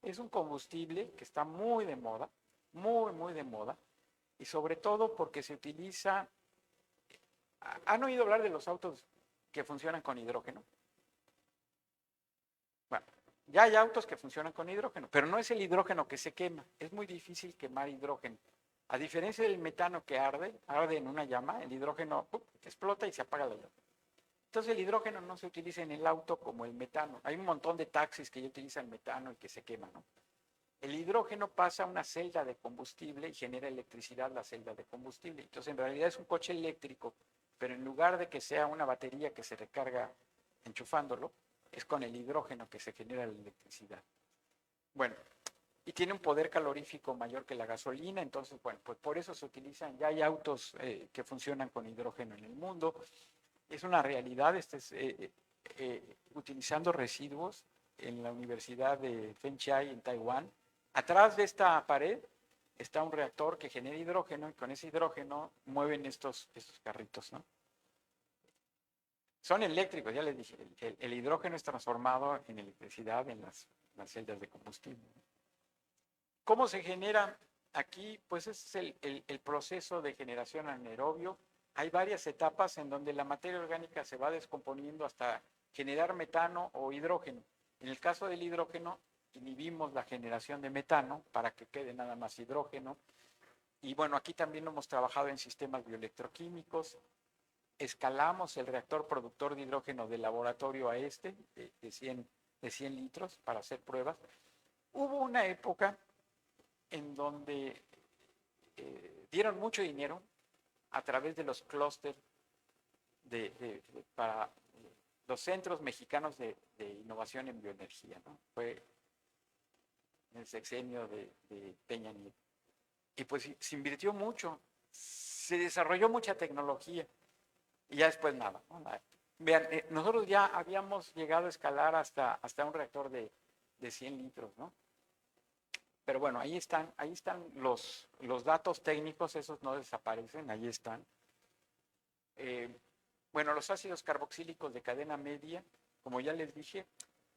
Es un combustible que está muy de moda, muy de moda, y sobre todo porque se utiliza. ¿Han oído hablar de los autos que funcionan con hidrógeno? Bueno, ya hay autos que funcionan con hidrógeno, pero no es el hidrógeno que se quema. Es muy difícil quemar hidrógeno. A diferencia del metano que arde en una llama, el hidrógeno explota y se apaga la llama. Entonces el hidrógeno no se utiliza en el auto como el metano. Hay un montón de taxis que ya utilizan metano y que se queman, ¿no? El hidrógeno pasa a una celda de combustible y genera electricidad la celda de combustible. Entonces en realidad es un coche eléctrico, pero en lugar de que sea una batería que se recarga enchufándolo, es con el hidrógeno que se genera la electricidad. Bueno, y tiene un poder calorífico mayor que la gasolina, entonces, bueno, pues por eso se utilizan, ya hay autos que funcionan con hidrógeno en el mundo. Es una realidad, utilizando residuos en la Universidad de Fenchai en Taiwán. Atrás de esta pared está un reactor que genera hidrógeno y con ese hidrógeno mueven estos carritos, ¿no? Son eléctricos, ya les dije, el hidrógeno es transformado en electricidad en las celdas de combustible. ¿Cómo se genera aquí? Pues ese es el proceso de generación anaerobio. Hay varias etapas en donde la materia orgánica se va descomponiendo hasta generar metano o hidrógeno. En el caso del hidrógeno, inhibimos la generación de metano para que quede nada más hidrógeno. Y bueno, aquí también hemos trabajado en sistemas bioelectroquímicos. Escalamos el reactor productor de hidrógeno del laboratorio a de 100 litros para hacer pruebas. Hubo una época en donde dieron mucho dinero a través de los clústeres para los centros mexicanos de innovación en bioenergía, ¿no? Fue en el sexenio de Peña Nieto. Y pues se invirtió mucho, se desarrolló mucha tecnología y ya después nada, ¿no? Vean, nosotros ya habíamos llegado a escalar hasta un reactor de 100 litros, ¿no? Pero bueno, ahí están los datos técnicos, esos no desaparecen, ahí están. Bueno, los ácidos carboxílicos de cadena media, como ya les dije,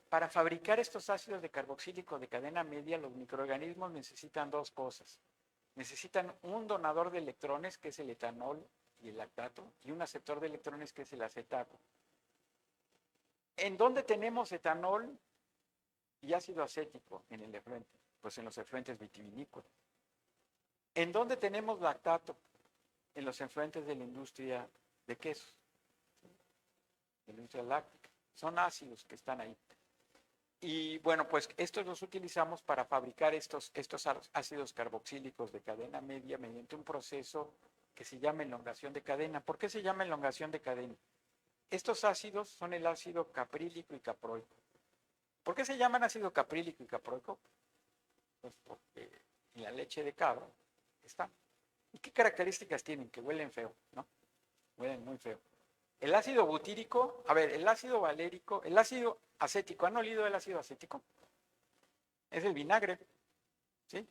para fabricar estos ácidos de carboxílico de cadena media, los microorganismos necesitan dos cosas. Necesitan un donador de electrones, que es el etanol y el lactato, y un aceptor de electrones, que es el acetato. ¿En dónde tenemos etanol y ácido acético en el efluente? Pues en los efluentes vitivinícolas. ¿En dónde tenemos lactato? En los efluentes de la industria de quesos, de la industria láctea. Son ácidos que están ahí. Y bueno, pues estos los utilizamos para fabricar estos ácidos carboxílicos de cadena media mediante un proceso que se llama elongación de cadena. ¿Por qué se llama elongación de cadena? Estos ácidos son el ácido caprílico y caproico. ¿Por qué se llaman ácido caprílico y caproico? Pues porque en la leche de cabra están. ¿Y qué características tienen? Que huelen feo, ¿no? Huelen muy feo. El ácido butírico, a ver, el ácido valérico, el ácido acético, ¿han olido el ácido acético? Es el vinagre, ¿sí?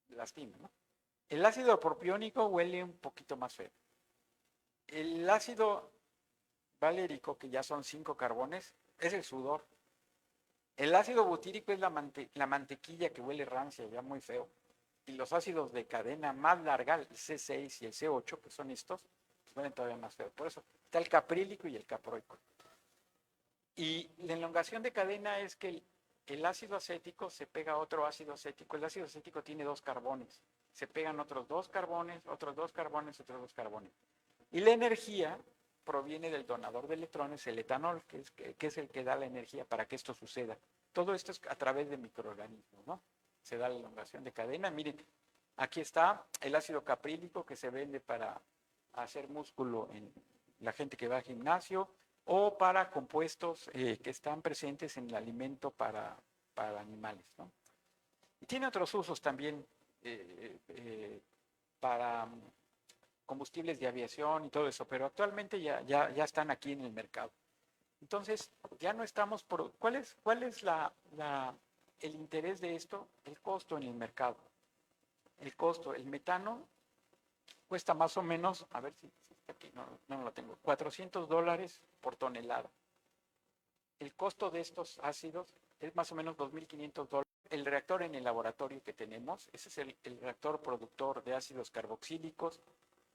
Lastima, ¿no? El ácido propiónico huele un poquito más feo. El ácido valérico, que ya son 5 carbones, es el sudor. El ácido butírico es la mantequilla que huele rancia, ya muy feo. Y los ácidos de cadena más larga, el C6 y el C8, que son estos, pues huelen todavía más feo. Por eso está el caprílico y el caproico. Y la elongación de cadena es que el ácido acético se pega a otro ácido acético. El ácido acético tiene 2 carbones. Se pegan otros 2 carbones, otros 2 carbones, otros 2 carbones. Y la energía proviene del donador de electrones, el etanol, que es el que da la energía para que esto suceda. Todo esto es a través de microorganismos, ¿no? Se da la elongación de cadena. Miren, aquí está el ácido caprílico que se vende para hacer músculo en la gente que va al gimnasio o para compuestos que están presentes en el alimento para animales, ¿no? Y tiene otros usos también para combustibles de aviación y todo eso, pero actualmente ya están aquí en el mercado. Entonces, ya no estamos por... ¿Cuál es el interés de esto? El costo en el mercado. El costo, el metano cuesta más o menos, a ver si está aquí, no lo tengo, $400 por tonelada. El costo de estos ácidos es más o menos $2.500. El reactor en el laboratorio que tenemos, ese es el reactor productor de ácidos carboxílicos.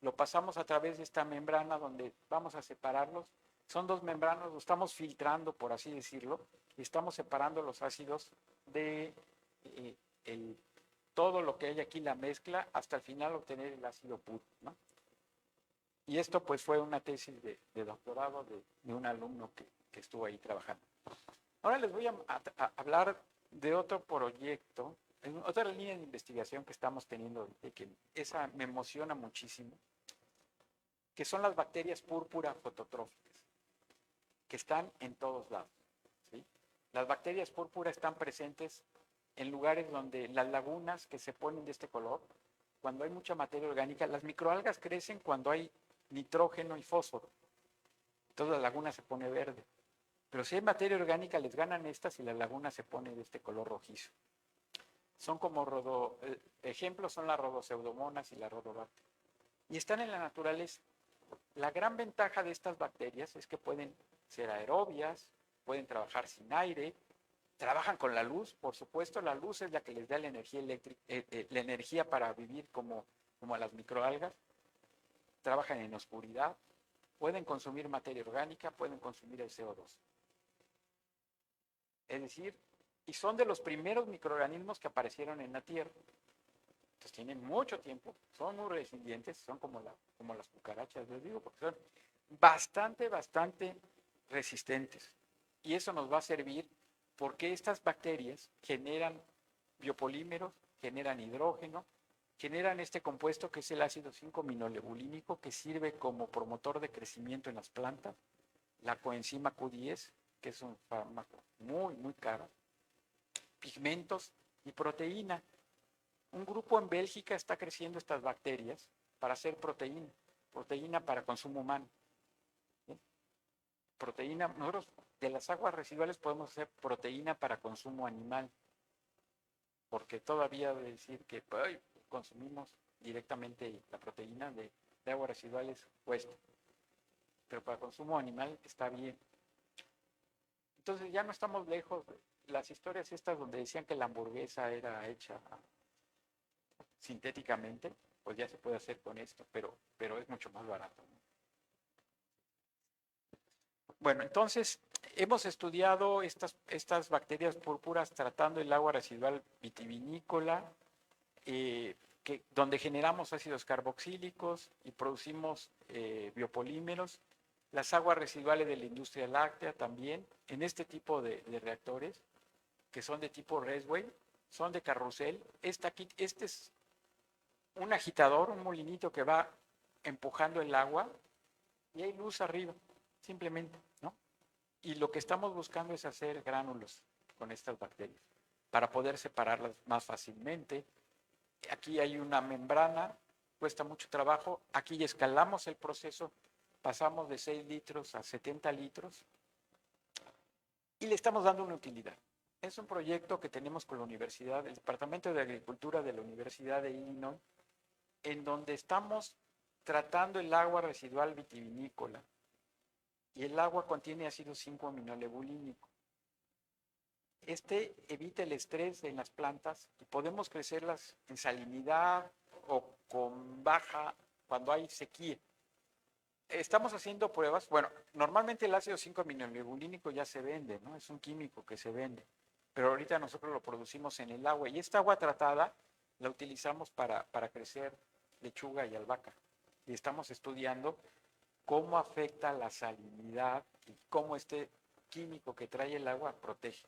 Lo pasamos a través de esta membrana donde vamos a separarlos. Son 2 membranas, lo estamos filtrando, por así decirlo, y estamos separando los ácidos de todo lo que hay aquí, la mezcla, hasta el final obtener el ácido puro, ¿no? Y esto pues fue una tesis de doctorado de un alumno que estuvo ahí trabajando. Ahora les voy a hablar de otro proyecto, otra línea de investigación que estamos teniendo, de que esa me emociona muchísimo, que son las bacterias púrpura fototróficas, que están en todos lados, ¿sí? Las bacterias púrpura están presentes en lugares donde las lagunas que se ponen de este color, cuando hay mucha materia orgánica, las microalgas crecen cuando hay nitrógeno y fósforo. Entonces la laguna se pone verde. Pero si hay materia orgánica, les ganan estas y la laguna se pone de este color rojizo. Son como ejemplos son las rodopseudomonas y la rodobacter. Y están en la naturaleza. La gran ventaja de estas bacterias es que pueden ser aerobias, pueden trabajar sin aire, trabajan con la luz, por supuesto, la luz es la que les da la energía eléctrica, la energía para vivir como a las microalgas, trabajan en oscuridad, pueden consumir materia orgánica, pueden consumir el CO2. Es decir, y son de los primeros microorganismos que aparecieron en la Tierra. Entonces tienen mucho tiempo, son muy resilientes, son como las cucarachas, les digo, porque son bastante resistentes. Y eso nos va a servir porque estas bacterias generan biopolímeros, generan hidrógeno, generan este compuesto que es el ácido 5-aminolebulínico, que sirve como promotor de crecimiento en las plantas, la coenzima Q10, que es un fármaco muy caro, pigmentos y proteína. Un grupo en Bélgica está creciendo estas bacterias para hacer proteína para consumo humano. ¿Sí? Proteína, nosotros de las aguas residuales podemos hacer proteína para consumo animal, porque todavía de decir que consumimos directamente la proteína de aguas residuales cuesta, pero para consumo animal está bien. Entonces ya no estamos lejos de las historias estas donde decían que la hamburguesa era hecha sintéticamente, pues ya se puede hacer con esto, pero es mucho más barato, ¿no? Bueno, entonces hemos estudiado estas bacterias púrpuras tratando el agua residual vitivinícola, donde generamos ácidos carboxílicos y producimos biopolímeros, las aguas residuales de la industria láctea también, en este tipo de reactores, que son de tipo Resway, son de carrusel. Este es un agitador, un molinito que va empujando el agua y hay luz arriba, simplemente, ¿no? Y lo que estamos buscando es hacer gránulos con estas bacterias para poder separarlas más fácilmente. Aquí hay una membrana, cuesta mucho trabajo. Aquí ya escalamos el proceso, pasamos de 6 litros a 70 litros y le estamos dando una utilidad. Es un proyecto que tenemos con la universidad, el Departamento de Agricultura de la Universidad de Illinois, en donde estamos tratando el agua residual vitivinícola y el agua contiene ácido 5-aminolebulínico. Este evita el estrés en las plantas y podemos crecerlas en salinidad o con baja cuando hay sequía. Estamos haciendo pruebas. Bueno, normalmente el ácido 5-aminolebulínico ya se vende, ¿no? Es un químico que se vende, pero ahorita nosotros lo producimos en el agua y esta agua tratada la utilizamos para crecer lechuga y albahaca. Y estamos estudiando cómo afecta la salinidad y cómo este químico que trae el agua protege.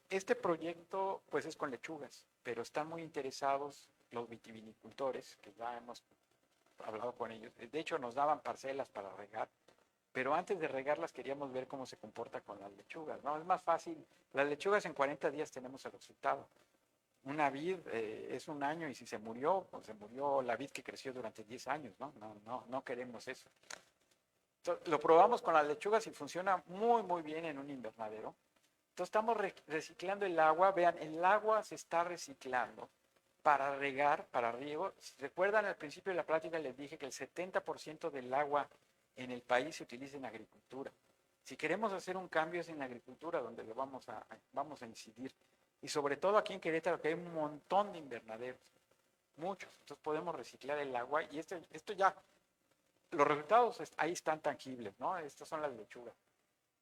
Este proyecto pues es con lechugas, pero están muy interesados los vitivinicultores, que ya hemos hablado con ellos. De hecho nos daban parcelas para regar, pero antes de regarlas queríamos ver cómo se comporta con las lechugas, ¿no? Es más fácil, las lechugas en 40 días tenemos el resultado. Una vid es un año y si se murió, pues se murió la vid que creció durante 10 años, ¿no? No queremos eso. Entonces, lo probamos con las lechugas y funciona muy bien en un invernadero. Entonces estamos reciclando el agua. Vean, el agua se está reciclando para regar, para riego. Si recuerdan, al principio de la plática les dije que el 70% del agua en el país se utiliza en agricultura. Si queremos hacer un cambio es en la agricultura donde lo vamos a incidir. Y sobre todo aquí en Querétaro, que hay un montón de invernaderos, muchos. Entonces podemos reciclar el agua y esto ya, los resultados ahí están tangibles, ¿no? Estas son las lechugas.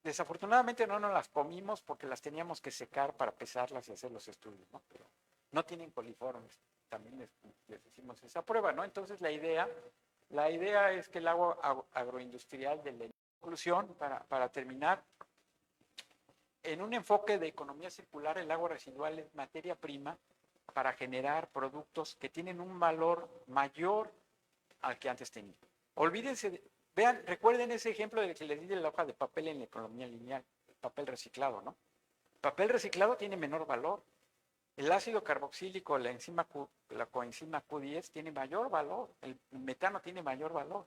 Desafortunadamente no nos las comimos porque las teníamos que secar para pesarlas y hacer los estudios, ¿no? Pero no tienen coliformes. También les hicimos esa prueba, ¿no? Entonces la idea La idea es que el agua agroindustrial de la inclusión, para terminar, en un enfoque de economía circular, el agua residual es materia prima para generar productos que tienen un valor mayor al que antes tenía. Olvídense, vean, recuerden ese ejemplo de que les di de la hoja de papel en la economía lineal, el papel reciclado, ¿no? El papel reciclado tiene menor valor. El ácido carboxílico, la coenzima Q10 tiene mayor valor, el metano tiene mayor valor.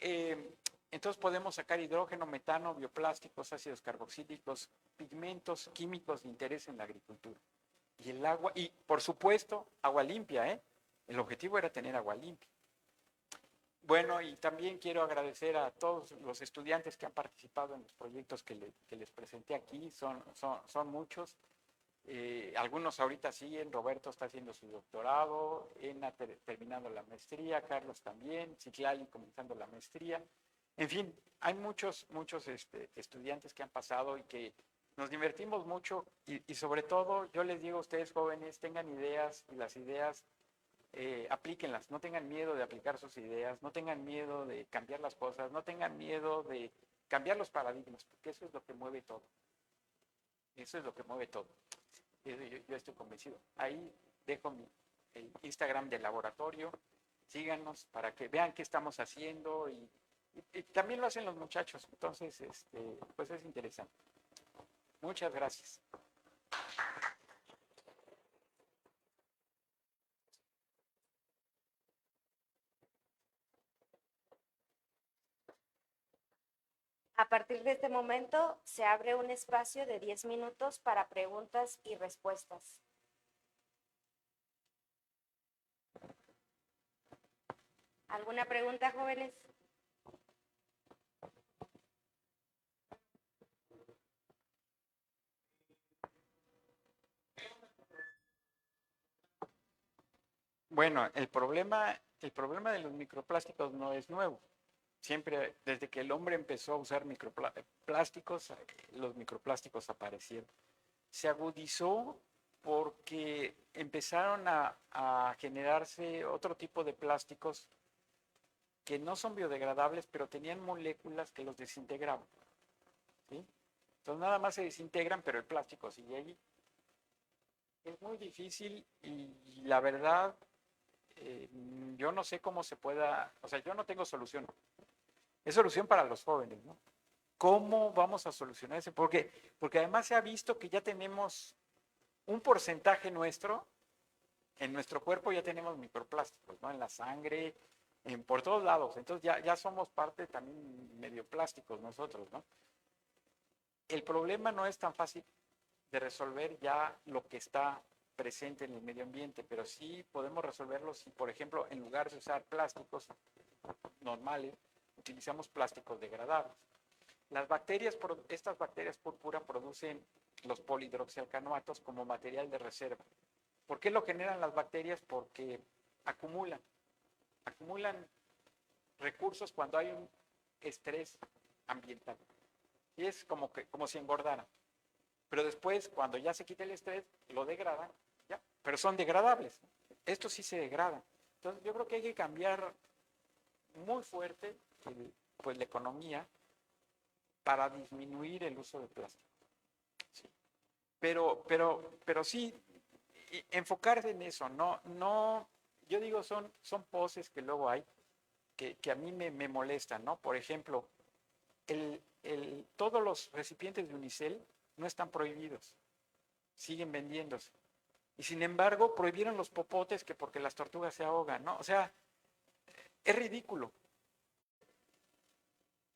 Entonces podemos sacar hidrógeno, metano, bioplásticos, ácidos carboxílicos, pigmentos químicos de interés en la agricultura. Y el agua, y por supuesto, agua limpia, ¿eh? El objetivo era tener agua limpia. Bueno, y también quiero agradecer a todos los estudiantes que han participado en los proyectos que les presenté aquí, son muchos. Algunos ahorita siguen, Roberto está haciendo su doctorado, Ena terminando la maestría, Carlos también, Citlali comenzando la maestría. En fin, hay muchos estudiantes que han pasado y que nos divertimos mucho y sobre todo yo les digo a ustedes jóvenes, tengan ideas y las ideas aplíquenlas, no tengan miedo de aplicar sus ideas, no tengan miedo de cambiar las cosas, no tengan miedo de cambiar los paradigmas, porque eso es lo que mueve todo. Eso es lo que mueve todo. Yo estoy convencido. Ahí dejo el Instagram del laboratorio. Síganos para que vean qué estamos haciendo y también lo hacen los muchachos. Entonces, pues es interesante. Muchas gracias. A partir de este momento se abre un espacio de 10 minutos para preguntas y respuestas. ¿Alguna pregunta, jóvenes? Bueno, el problema de los microplásticos no es nuevo. Siempre, desde que el hombre empezó a usar microplásticos, los microplásticos aparecieron. Se agudizó porque empezaron a generarse otro tipo de plásticos que no son biodegradables, pero tenían moléculas que los desintegraban. ¿Sí? Entonces nada más se desintegran, pero el plástico sigue allí. Es muy difícil y la verdad, yo no sé cómo se pueda, o sea, yo no tengo solución. Es solución para los jóvenes, ¿no? ¿Cómo vamos a solucionar eso? Porque además se ha visto que ya tenemos un porcentaje nuestro, en nuestro cuerpo ya tenemos microplásticos, ¿no? En la sangre, por todos lados. Entonces ya somos parte también medio plásticos nosotros, ¿no? El problema no es tan fácil de resolver ya lo que está presente en el medio ambiente, pero sí podemos resolverlo si, por ejemplo, en lugar de usar plásticos normales, utilizamos plásticos degradables. Estas bacterias púrpura producen los polihidroxialcanoatos como material de reserva. ¿Por qué lo generan las bacterias? Porque acumulan recursos cuando hay un estrés ambiental. Y es como si engordaran. Pero después, cuando ya se quita el estrés, lo degradan, ¿ya? Pero son degradables. Estos sí se degradan. Entonces, yo creo que hay que cambiar muy fuerte pues, la economía para disminuir el uso de plástico. Sí. Pero sí, enfocarse en eso, no, yo digo, son poses que luego hay que a mí me molestan, ¿no? Por ejemplo, todos los recipientes de unicel no están prohibidos, siguen vendiéndose. Y sin embargo, prohibieron los popotes que porque las tortugas se ahogan, ¿no? O sea, es ridículo.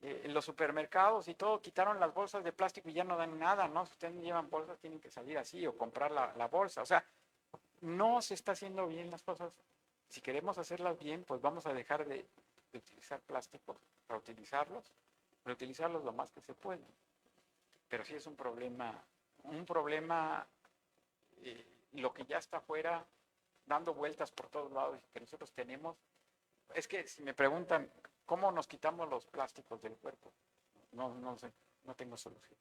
En los supermercados y todo quitaron las bolsas de plástico y ya no dan nada, ¿no? Si ustedes no llevan bolsas, tienen que salir así o comprar la bolsa. O sea, no se está haciendo bien las cosas. Si queremos hacerlas bien, pues vamos a dejar de utilizar plásticos, reutilizarlos lo más que se puede. Pero sí es un problema, lo que ya está afuera, dando vueltas por todos lados que nosotros tenemos. Es que si me preguntan, ¿cómo nos quitamos los plásticos del cuerpo? No sé, no tengo solución.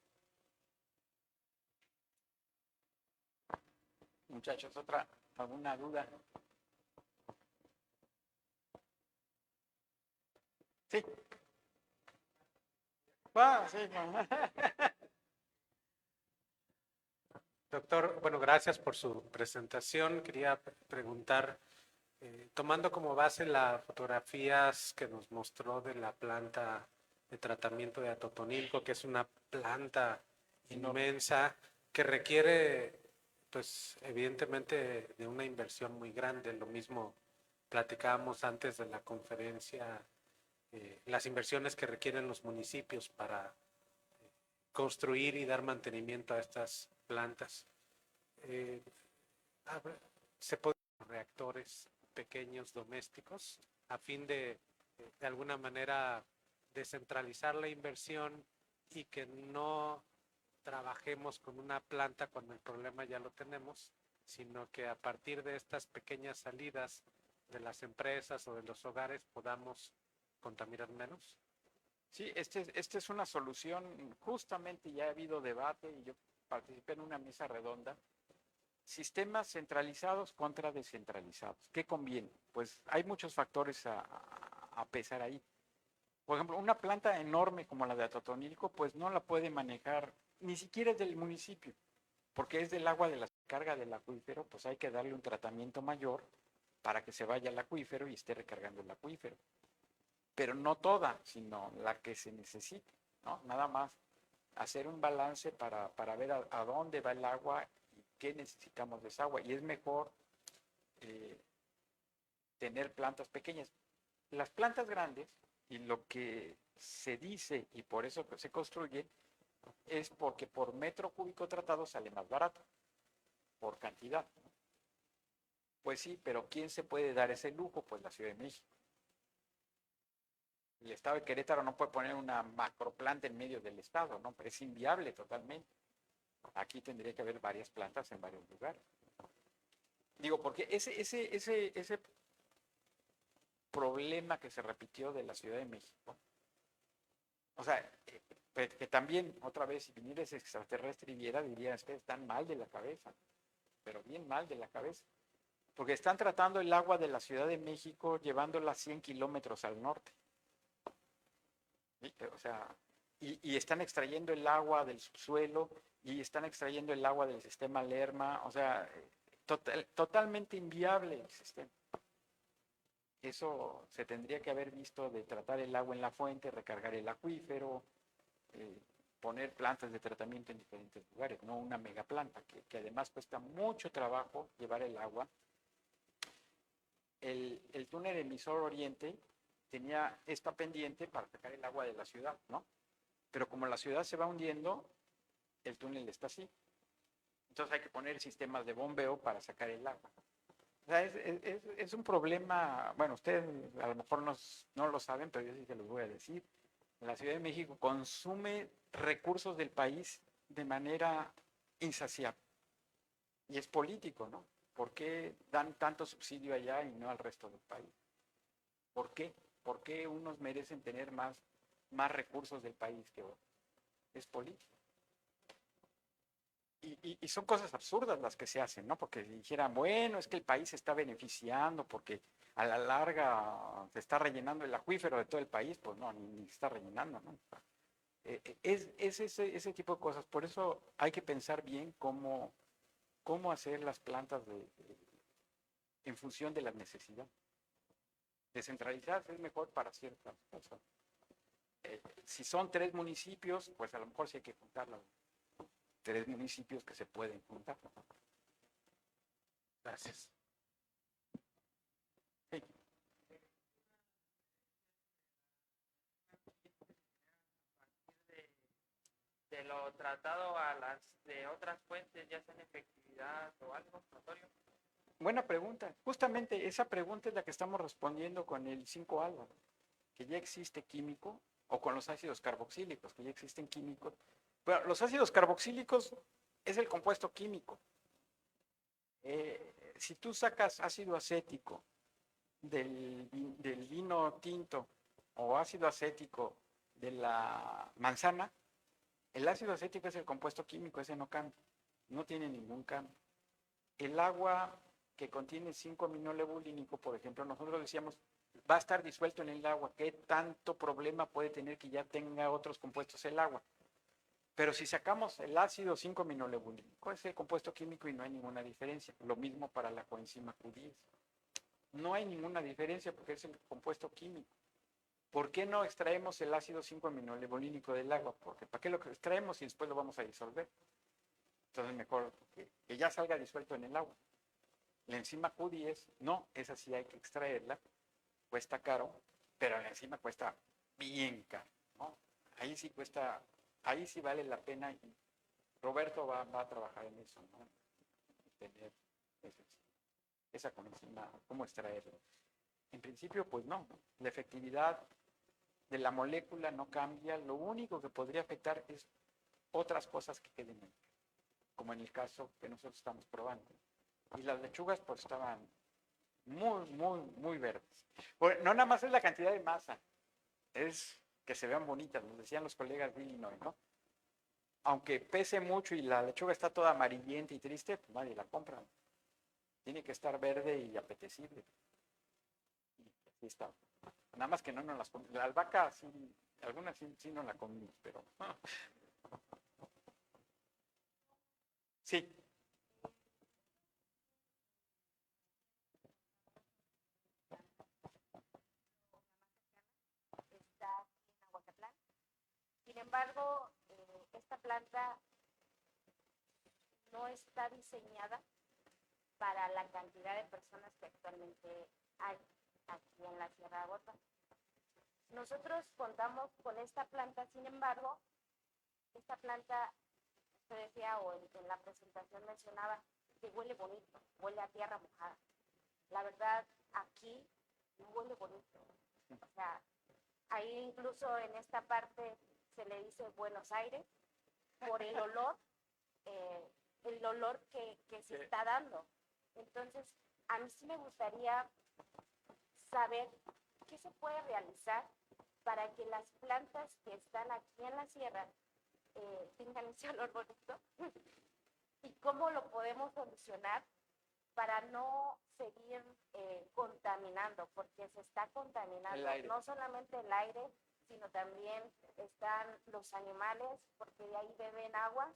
Muchachos, ¿alguna duda? Sí. Va, sí, no. Doctor, bueno, gracias por su presentación. Quería preguntar, tomando como base las fotografías que nos mostró de la planta de tratamiento de Atotonilco, que es una planta inmensa que requiere, pues, evidentemente de una inversión muy grande. Lo mismo platicábamos antes de la conferencia, las inversiones que requieren los municipios para construir y dar mantenimiento a estas plantas. Eh, se pueden reactores pequeños domésticos a fin de alguna manera descentralizar la inversión y que no trabajemos con una planta cuando el problema ya lo tenemos, sino que a partir de estas pequeñas salidas de las empresas o de los hogares podamos contaminar menos. Sí, este es una solución. Justamente ya ha habido debate y yo participé en una mesa redonda. Sistemas centralizados contra descentralizados. ¿Qué conviene? Pues hay muchos factores a pesar ahí. Por ejemplo, una planta enorme como la de Atotonilco, pues no la puede manejar, ni siquiera es del municipio, porque es del agua de la carga del acuífero, pues hay que darle un tratamiento mayor para que se vaya al acuífero y esté recargando el acuífero. Pero no toda, sino la que se necesite, ¿no? Nada más hacer un balance para ver a dónde va el agua y qué necesitamos de esa agua. Y es mejor tener plantas pequeñas. Las plantas grandes, y lo que se dice, y por eso se construye, es porque por metro cúbico tratado sale más barato, por cantidad. Pues sí, pero ¿quién se puede dar ese lujo? Pues la Ciudad de México. El estado de Querétaro no puede poner una macroplanta en medio del estado, ¿no? Es inviable totalmente. Aquí tendría que haber varias plantas en varios lugares. Digo, porque ese problema que se repitió de la Ciudad de México, o sea, que también, otra vez, si viniera ese extraterrestre y viera, diría, ustedes están mal de la cabeza, pero bien mal de la cabeza. Porque están tratando el agua de la Ciudad de México llevándola 100 kilómetros al norte. O sea, y están extrayendo el agua del subsuelo y están extrayendo el agua del sistema Lerma. O sea, totalmente inviable el sistema. Eso se tendría que haber visto de tratar el agua en la fuente, recargar el acuífero, poner plantas de tratamiento en diferentes lugares, no una megaplanta, que además cuesta mucho trabajo llevar el agua. El túnel emisor oriente tenía esta pendiente para sacar el agua de la ciudad, ¿no? Pero como la ciudad se va hundiendo, el túnel está así. Entonces hay que poner sistemas de bombeo para sacar el agua. O sea, es un problema, bueno, ustedes a lo mejor no lo saben, pero yo sí se los voy a decir. La Ciudad de México consume recursos del país de manera insaciable. Y es político, ¿no? ¿Por qué dan tanto subsidio allá y no al resto del país? ¿Por qué? ¿Por qué unos merecen tener más recursos del país que otros? Es político. Y son cosas absurdas las que se hacen, ¿no? Porque dijeran, bueno, es que el país se está beneficiando porque a la larga se está rellenando el acuífero de todo el país, pues no, ni se está rellenando, ¿no? Es ese tipo de cosas. Por eso hay que pensar bien cómo hacer las plantas en función de las necesidades. Descentralizadas es mejor para ciertas cosas. Si son 3 municipios, pues a lo mejor sí hay que juntarlas. 3 municipios que se pueden juntar. Gracias. Sí. De lo tratado a las de otras fuentes, ya sea en efectividad o algo notorio. Buena pregunta. Justamente esa pregunta es la que estamos respondiendo con el 5-alfa, que ya existe químico, o con los ácidos carboxílicos, que ya existen químicos. Pero los ácidos carboxílicos es el compuesto químico. Si tú sacas ácido acético del vino tinto o ácido acético de la manzana, el ácido acético es el compuesto químico, ese no cambia, no tiene ningún cambio. El agua que contiene 5-aminolebulínico, por ejemplo, nosotros decíamos, va a estar disuelto en el agua. ¿Qué tanto problema puede tener que ya tenga otros compuestos el agua? Pero si sacamos el ácido 5-aminolebulínico, es el compuesto químico y no hay ninguna diferencia. Lo mismo para la coenzima Q10. No hay ninguna diferencia porque es el compuesto químico. ¿Por qué no extraemos el ácido 5-aminolebulínico del agua? Porque ¿para qué lo extraemos y después lo vamos a disolver? Entonces mejor que ya salga disuelto en el agua. La enzima Q10, no, esa sí hay que extraerla, cuesta caro, pero la enzima cuesta bien caro, ¿no? Ahí sí cuesta, ahí sí vale la pena y Roberto va a trabajar en eso, ¿no? Tener esa coenzima, cómo extraerla. En principio, pues no, la efectividad de la molécula no cambia, lo único que podría afectar es otras cosas que queden ahí, como en el caso que nosotros estamos probando. Y las lechugas pues estaban muy verdes. Bueno, no nada más es la cantidad de masa, es que se vean bonitas, nos decían los colegas de Illinois, ¿no? Aunque pese mucho y la lechuga está toda amarillenta y triste, pues nadie la compra. Tiene que estar verde y apetecible. Y así está. Nada más que no nos las comimos. La albahaca, sí, algunas sí no la comimos, pero... Sí. Está aquí en Aguacatlán. Sin embargo, esta planta no está diseñada para la cantidad de personas que actualmente hay aquí en la Sierra de Agua. Nosotros contamos con esta planta, sin embargo, esta planta, usted decía o en la presentación mencionaba que huele bonito, huele a tierra mojada. La verdad, aquí huele bonito. O sea, ahí incluso en esta parte se le dice Buenos Aires por el olor que se está dando. Entonces, a mí sí me gustaría saber qué se puede realizar para que las plantas que están aquí en la sierra tengan ese olor bonito y cómo lo podemos solucionar para no seguir contaminando, porque se está contaminando no solamente el aire, sino también están los animales, porque de ahí beben agua,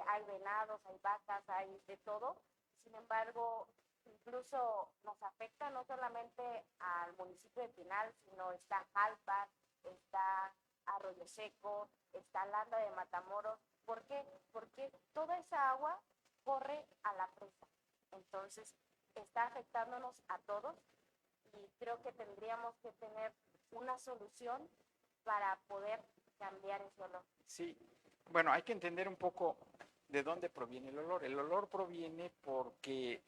hay venados, hay vacas, hay de todo. Sin embargo, incluso nos afecta no solamente al municipio de Pinal, sino está Jalpan, está Arroyo Seco, está Landa de Matamoros. ¿Por qué? Porque toda esa agua corre a la presa. Entonces, está afectándonos a todos y creo que tendríamos que tener una solución para poder cambiar ese olor. Sí, bueno, hay que entender un poco de dónde proviene el olor. El olor proviene porque,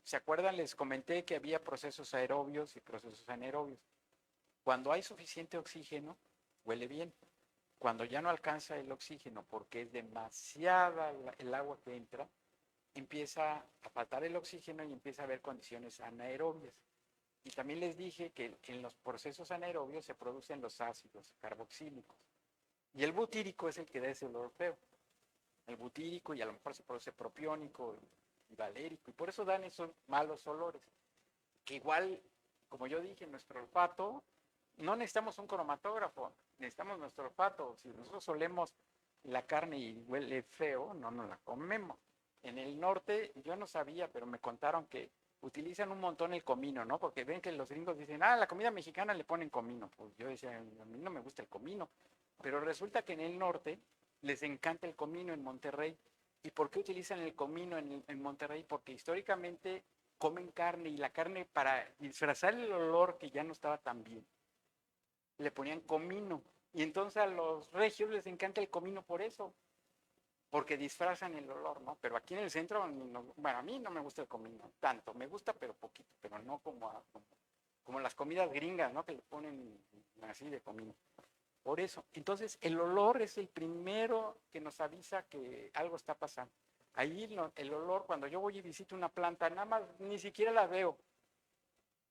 ¿se acuerdan? Les comenté que había procesos aerobios y procesos anaerobios. Cuando hay suficiente oxígeno, huele bien. Cuando ya no alcanza el oxígeno porque es demasiada el agua que entra, empieza a faltar el oxígeno y empieza a haber condiciones anaerobias. Y también les dije que en los procesos anaerobios se producen los ácidos carboxílicos. Y el butírico es el que da ese olor feo. El butírico, y a lo mejor se produce propiónico y valérico, y por eso dan esos malos olores. Que igual, como yo dije, nuestro olfato, no necesitamos un cromatógrafo, necesitamos nuestro olfato. Si nosotros olemos la carne y huele feo, no nos la comemos. En el norte, yo no sabía, pero me contaron que utilizan un montón el comino, ¿no? Porque ven que los gringos dicen, la comida mexicana le ponen comino. Pues yo decía, a mí no me gusta el comino. Pero resulta que en el norte les encanta el comino en Monterrey. ¿Y por qué utilizan el comino en Monterrey? Porque históricamente comen carne y la carne, para disfrazar el olor que ya no estaba tan bien, le ponían comino. Y entonces a los regios les encanta el comino por eso, porque disfrazan el olor, ¿no? Pero aquí en el centro, bueno, a mí no me gusta el comino tanto, me gusta pero poquito, pero no como las comidas gringas, ¿no? Que le ponen así de comino. Por eso, entonces el olor es el primero que nos avisa que algo está pasando. Ahí el olor, cuando yo voy y visito una planta, nada más, ni siquiera la veo.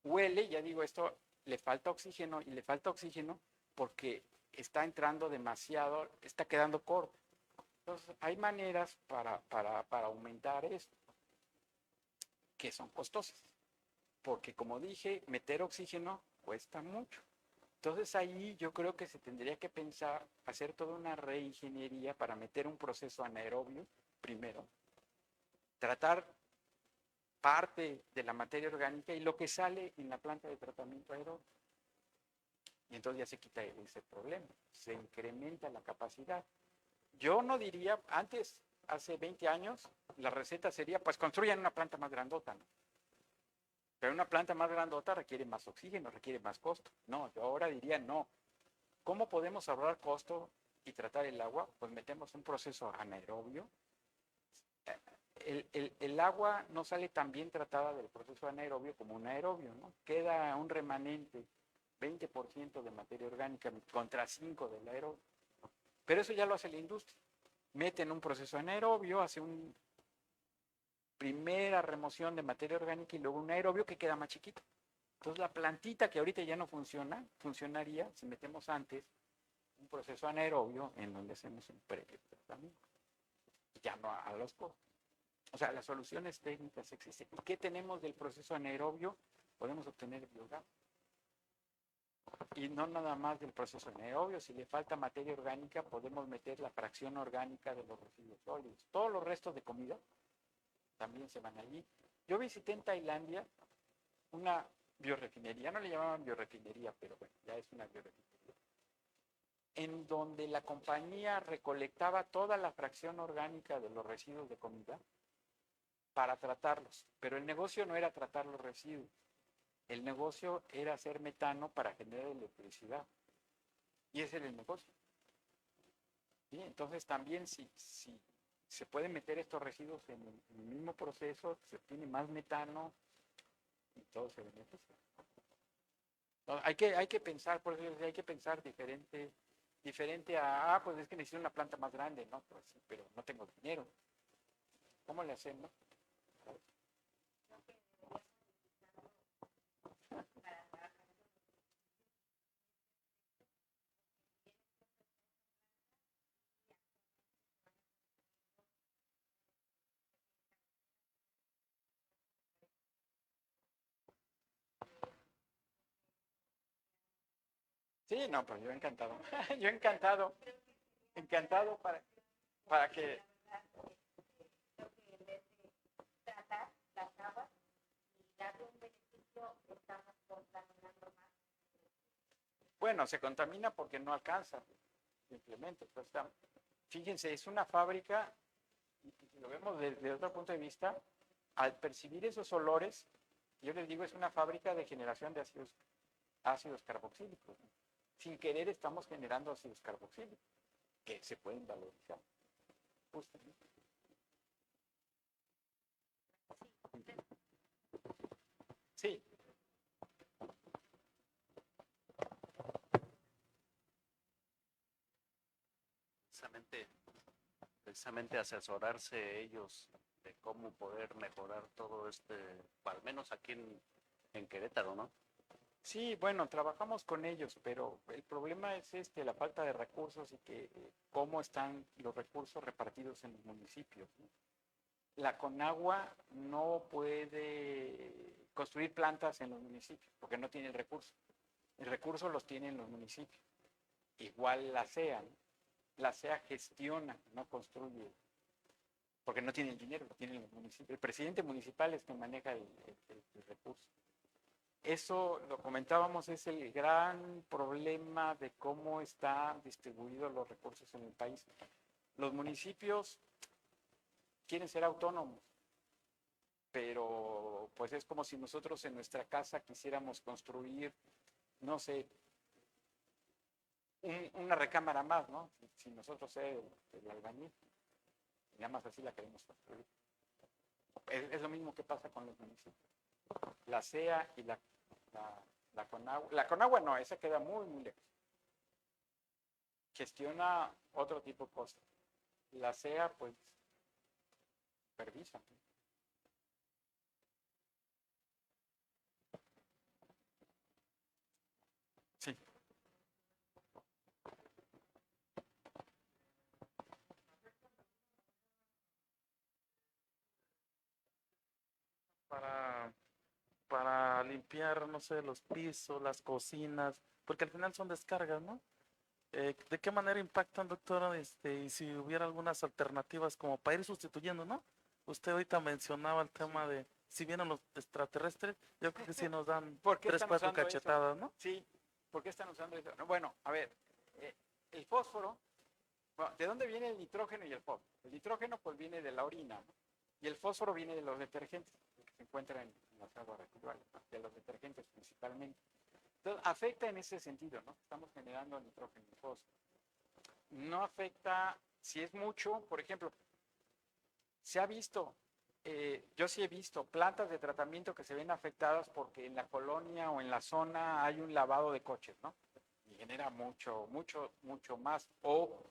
Huele, ya digo, esto le falta oxígeno y le falta oxígeno porque está entrando demasiado, está quedando corto. Entonces, hay maneras para aumentar esto. que son costosas, porque como dije, meter oxígeno cuesta mucho. Entonces ahí yo creo que se tendría que pensar, hacer toda una reingeniería para meter un proceso anaerobio primero, tratar parte de la materia orgánica y lo que sale en la planta de tratamiento aerobio. Y entonces ya se quita ese problema, se incrementa la capacidad. Yo no diría, antes, hace 20 años, la receta sería, pues construyan una planta más grandota, ¿no? Pero una planta más grandota requiere más oxígeno, requiere más costo. No, yo ahora diría no. ¿Cómo podemos ahorrar costo y tratar el agua? Pues metemos un proceso anaerobio. El agua no sale tan bien tratada del proceso anaerobio como un aerobio, ¿no? Queda un remanente, 20% de materia orgánica contra 5% del aerobio. Pero eso ya lo hace la industria. Meten un proceso anaerobio, hace una primera remoción de materia orgánica y luego un aerobio que queda más chiquito. Entonces la plantita que ahorita ya no funciona, funcionaría si metemos antes un proceso anaerobio en donde hacemos un pretratamiento. Ya no a los costos. O sea, las soluciones técnicas existen. ¿Y qué tenemos del proceso anaerobio? Podemos obtener biogás. Y no nada más del proceso anaerobio, si le falta materia orgánica, podemos meter la fracción orgánica de los residuos sólidos. Todos los restos de comida también se van allí. Yo visité en Tailandia una biorefinería, no le llamaban biorefinería, pero bueno, ya es una biorefinería, en donde la compañía recolectaba toda la fracción orgánica de los residuos de comida para tratarlos, pero el negocio no era tratar los residuos. El negocio era hacer metano para generar electricidad. Y ese era el negocio. ¿Sí? Entonces también si se pueden meter estos residuos en el mismo proceso, se obtiene más metano y todo se beneficia. No, hay que pensar, por eso hay que pensar diferente a, pues es que necesito una planta más grande, ¿no? Pues sí, pero no tengo dinero. ¿Cómo le hacemos? Sí, no, pues yo encantado. Yo encantado. Encantado para que... Tratar las aguas y darle un beneficio, estamos contaminando más. Bueno, se contamina porque no alcanza, simplemente. Pues fíjense, es una fábrica, y si lo vemos desde otro punto de vista, al percibir esos olores, yo les digo, es una fábrica de generación de ácidos carboxílicos, ¿no? Sin querer estamos generando ácidos carboxílicos, que se pueden valorizar. Justamente. Sí. Precisamente asesorarse ellos de cómo poder mejorar todo al menos aquí en Querétaro, ¿no? Sí, bueno, trabajamos con ellos, pero el problema es la falta de recursos y que cómo están los recursos repartidos en los municipios, ¿no? La Conagua no puede construir plantas en los municipios porque no tiene el recurso. El recurso los tienen los municipios. Igual la CEA, ¿no? La CEA gestiona, no construye, porque no tiene el dinero, lo tienen los municipios. El presidente municipal es quien maneja el recurso. Eso, lo comentábamos, es el gran problema de cómo están distribuidos los recursos en el país. Los municipios quieren ser autónomos, pero pues es como si nosotros en nuestra casa quisiéramos construir, no sé, una recámara más, ¿no? Si nosotros el albañil, nada más así la queremos construir. Es lo mismo que pasa con los municipios. La CEA y la Conagua. La Conagua no, esa queda muy, muy lejos. Gestiona otro tipo de cosas. La CEA, pues, supervisa. Sí. Para limpiar, no sé, los pisos, las cocinas, porque al final son descargas, ¿no? ¿De qué manera impactan, doctor? Y si hubiera algunas alternativas como para ir sustituyendo, ¿no? Usted ahorita mencionaba el tema de, si vienen los extraterrestres, yo creo que sí nos dan ¿Por qué 3, están 4 usando eso? cachetadas, ¿no? Sí, ¿por qué están usando eso? No, bueno, a ver, el fósforo, bueno, ¿de dónde viene el nitrógeno y el fósforo? El nitrógeno pues viene de la orina, ¿no? Y el fósforo viene de los detergentes que se encuentran en las aguas residuales, ¿no? De los detergentes principalmente. Entonces, afecta en ese sentido, ¿no? Estamos generando nitrógeno y fósforo. No afecta, si es mucho, por ejemplo, se ha visto, yo sí he visto plantas de tratamiento que se ven afectadas porque en la colonia o en la zona hay un lavado de coches, ¿no? Y genera mucho más. O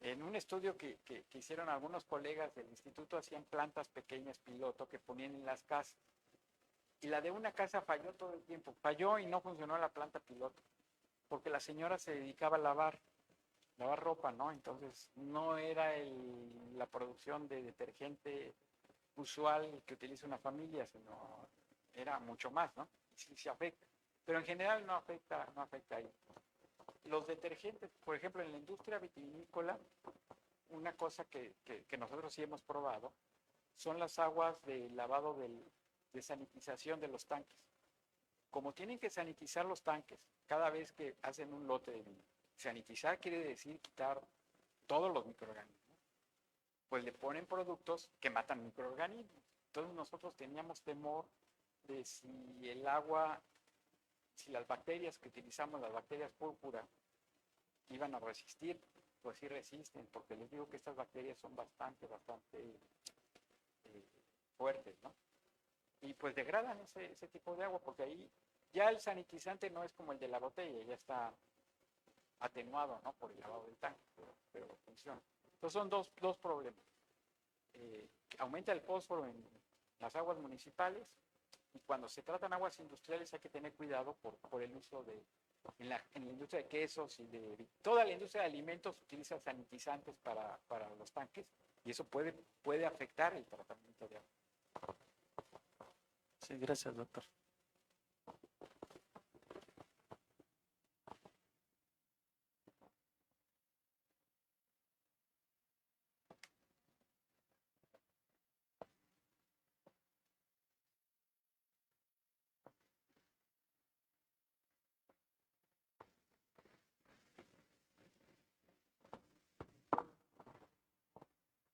en un estudio que hicieron algunos colegas del instituto, hacían plantas pequeñas piloto que ponían en las casas. Y la de una casa falló todo el tiempo. Falló y no funcionó la planta piloto. Porque la señora se dedicaba a lavar ropa, ¿no? Entonces no era la producción de detergente usual que utiliza una familia, sino era mucho más, ¿no? Sí se afecta. Pero en general no afecta ahí. Los detergentes, por ejemplo, en la industria vitivinícola, una cosa que nosotros sí hemos probado son las aguas de lavado de sanitización de los tanques. Como tienen que sanitizar los tanques cada vez que hacen un lote de vino, sanitizar quiere decir quitar todos los microorganismos, pues le ponen productos que matan microorganismos. Entonces nosotros teníamos temor de si el agua, si las bacterias que utilizamos, las bacterias púrpura, iban a resistir. Pues sí resisten, porque les digo que estas bacterias son bastante fuertes, ¿no? Y pues degradan ese tipo de agua, porque ahí ya el sanitizante no es como el de la botella, ya está atenuado, ¿no? Por el lavado del tanque, pero funciona. Entonces son dos problemas. Aumenta el fósforo en las aguas municipales, y cuando se tratan aguas industriales hay que tener cuidado por el uso en la industria de quesos y toda la industria de alimentos utiliza sanitizantes para los tanques, y eso puede afectar el tratamiento de agua. Sí, gracias, doctor.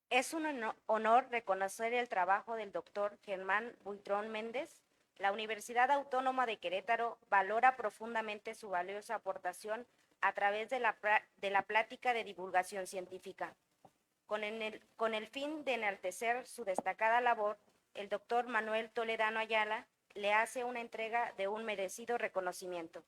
Es un honor reconocer el trabajo del doctor Germán Buitrón Méndez. La Universidad Autónoma de Querétaro valora profundamente su valiosa aportación a través de la plática de divulgación científica. Con el fin de enaltecer su destacada labor, el doctor Manuel Toledano Ayala le hace una entrega de un merecido reconocimiento.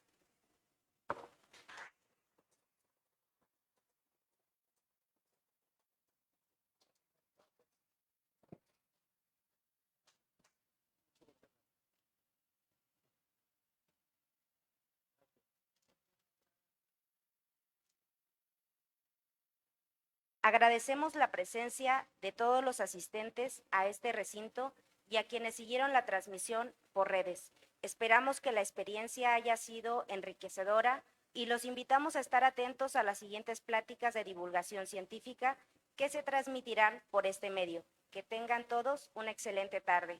Agradecemos la presencia de todos los asistentes a este recinto y a quienes siguieron la transmisión por redes. Esperamos que la experiencia haya sido enriquecedora y los invitamos a estar atentos a las siguientes pláticas de divulgación científica que se transmitirán por este medio. Que tengan todos una excelente tarde.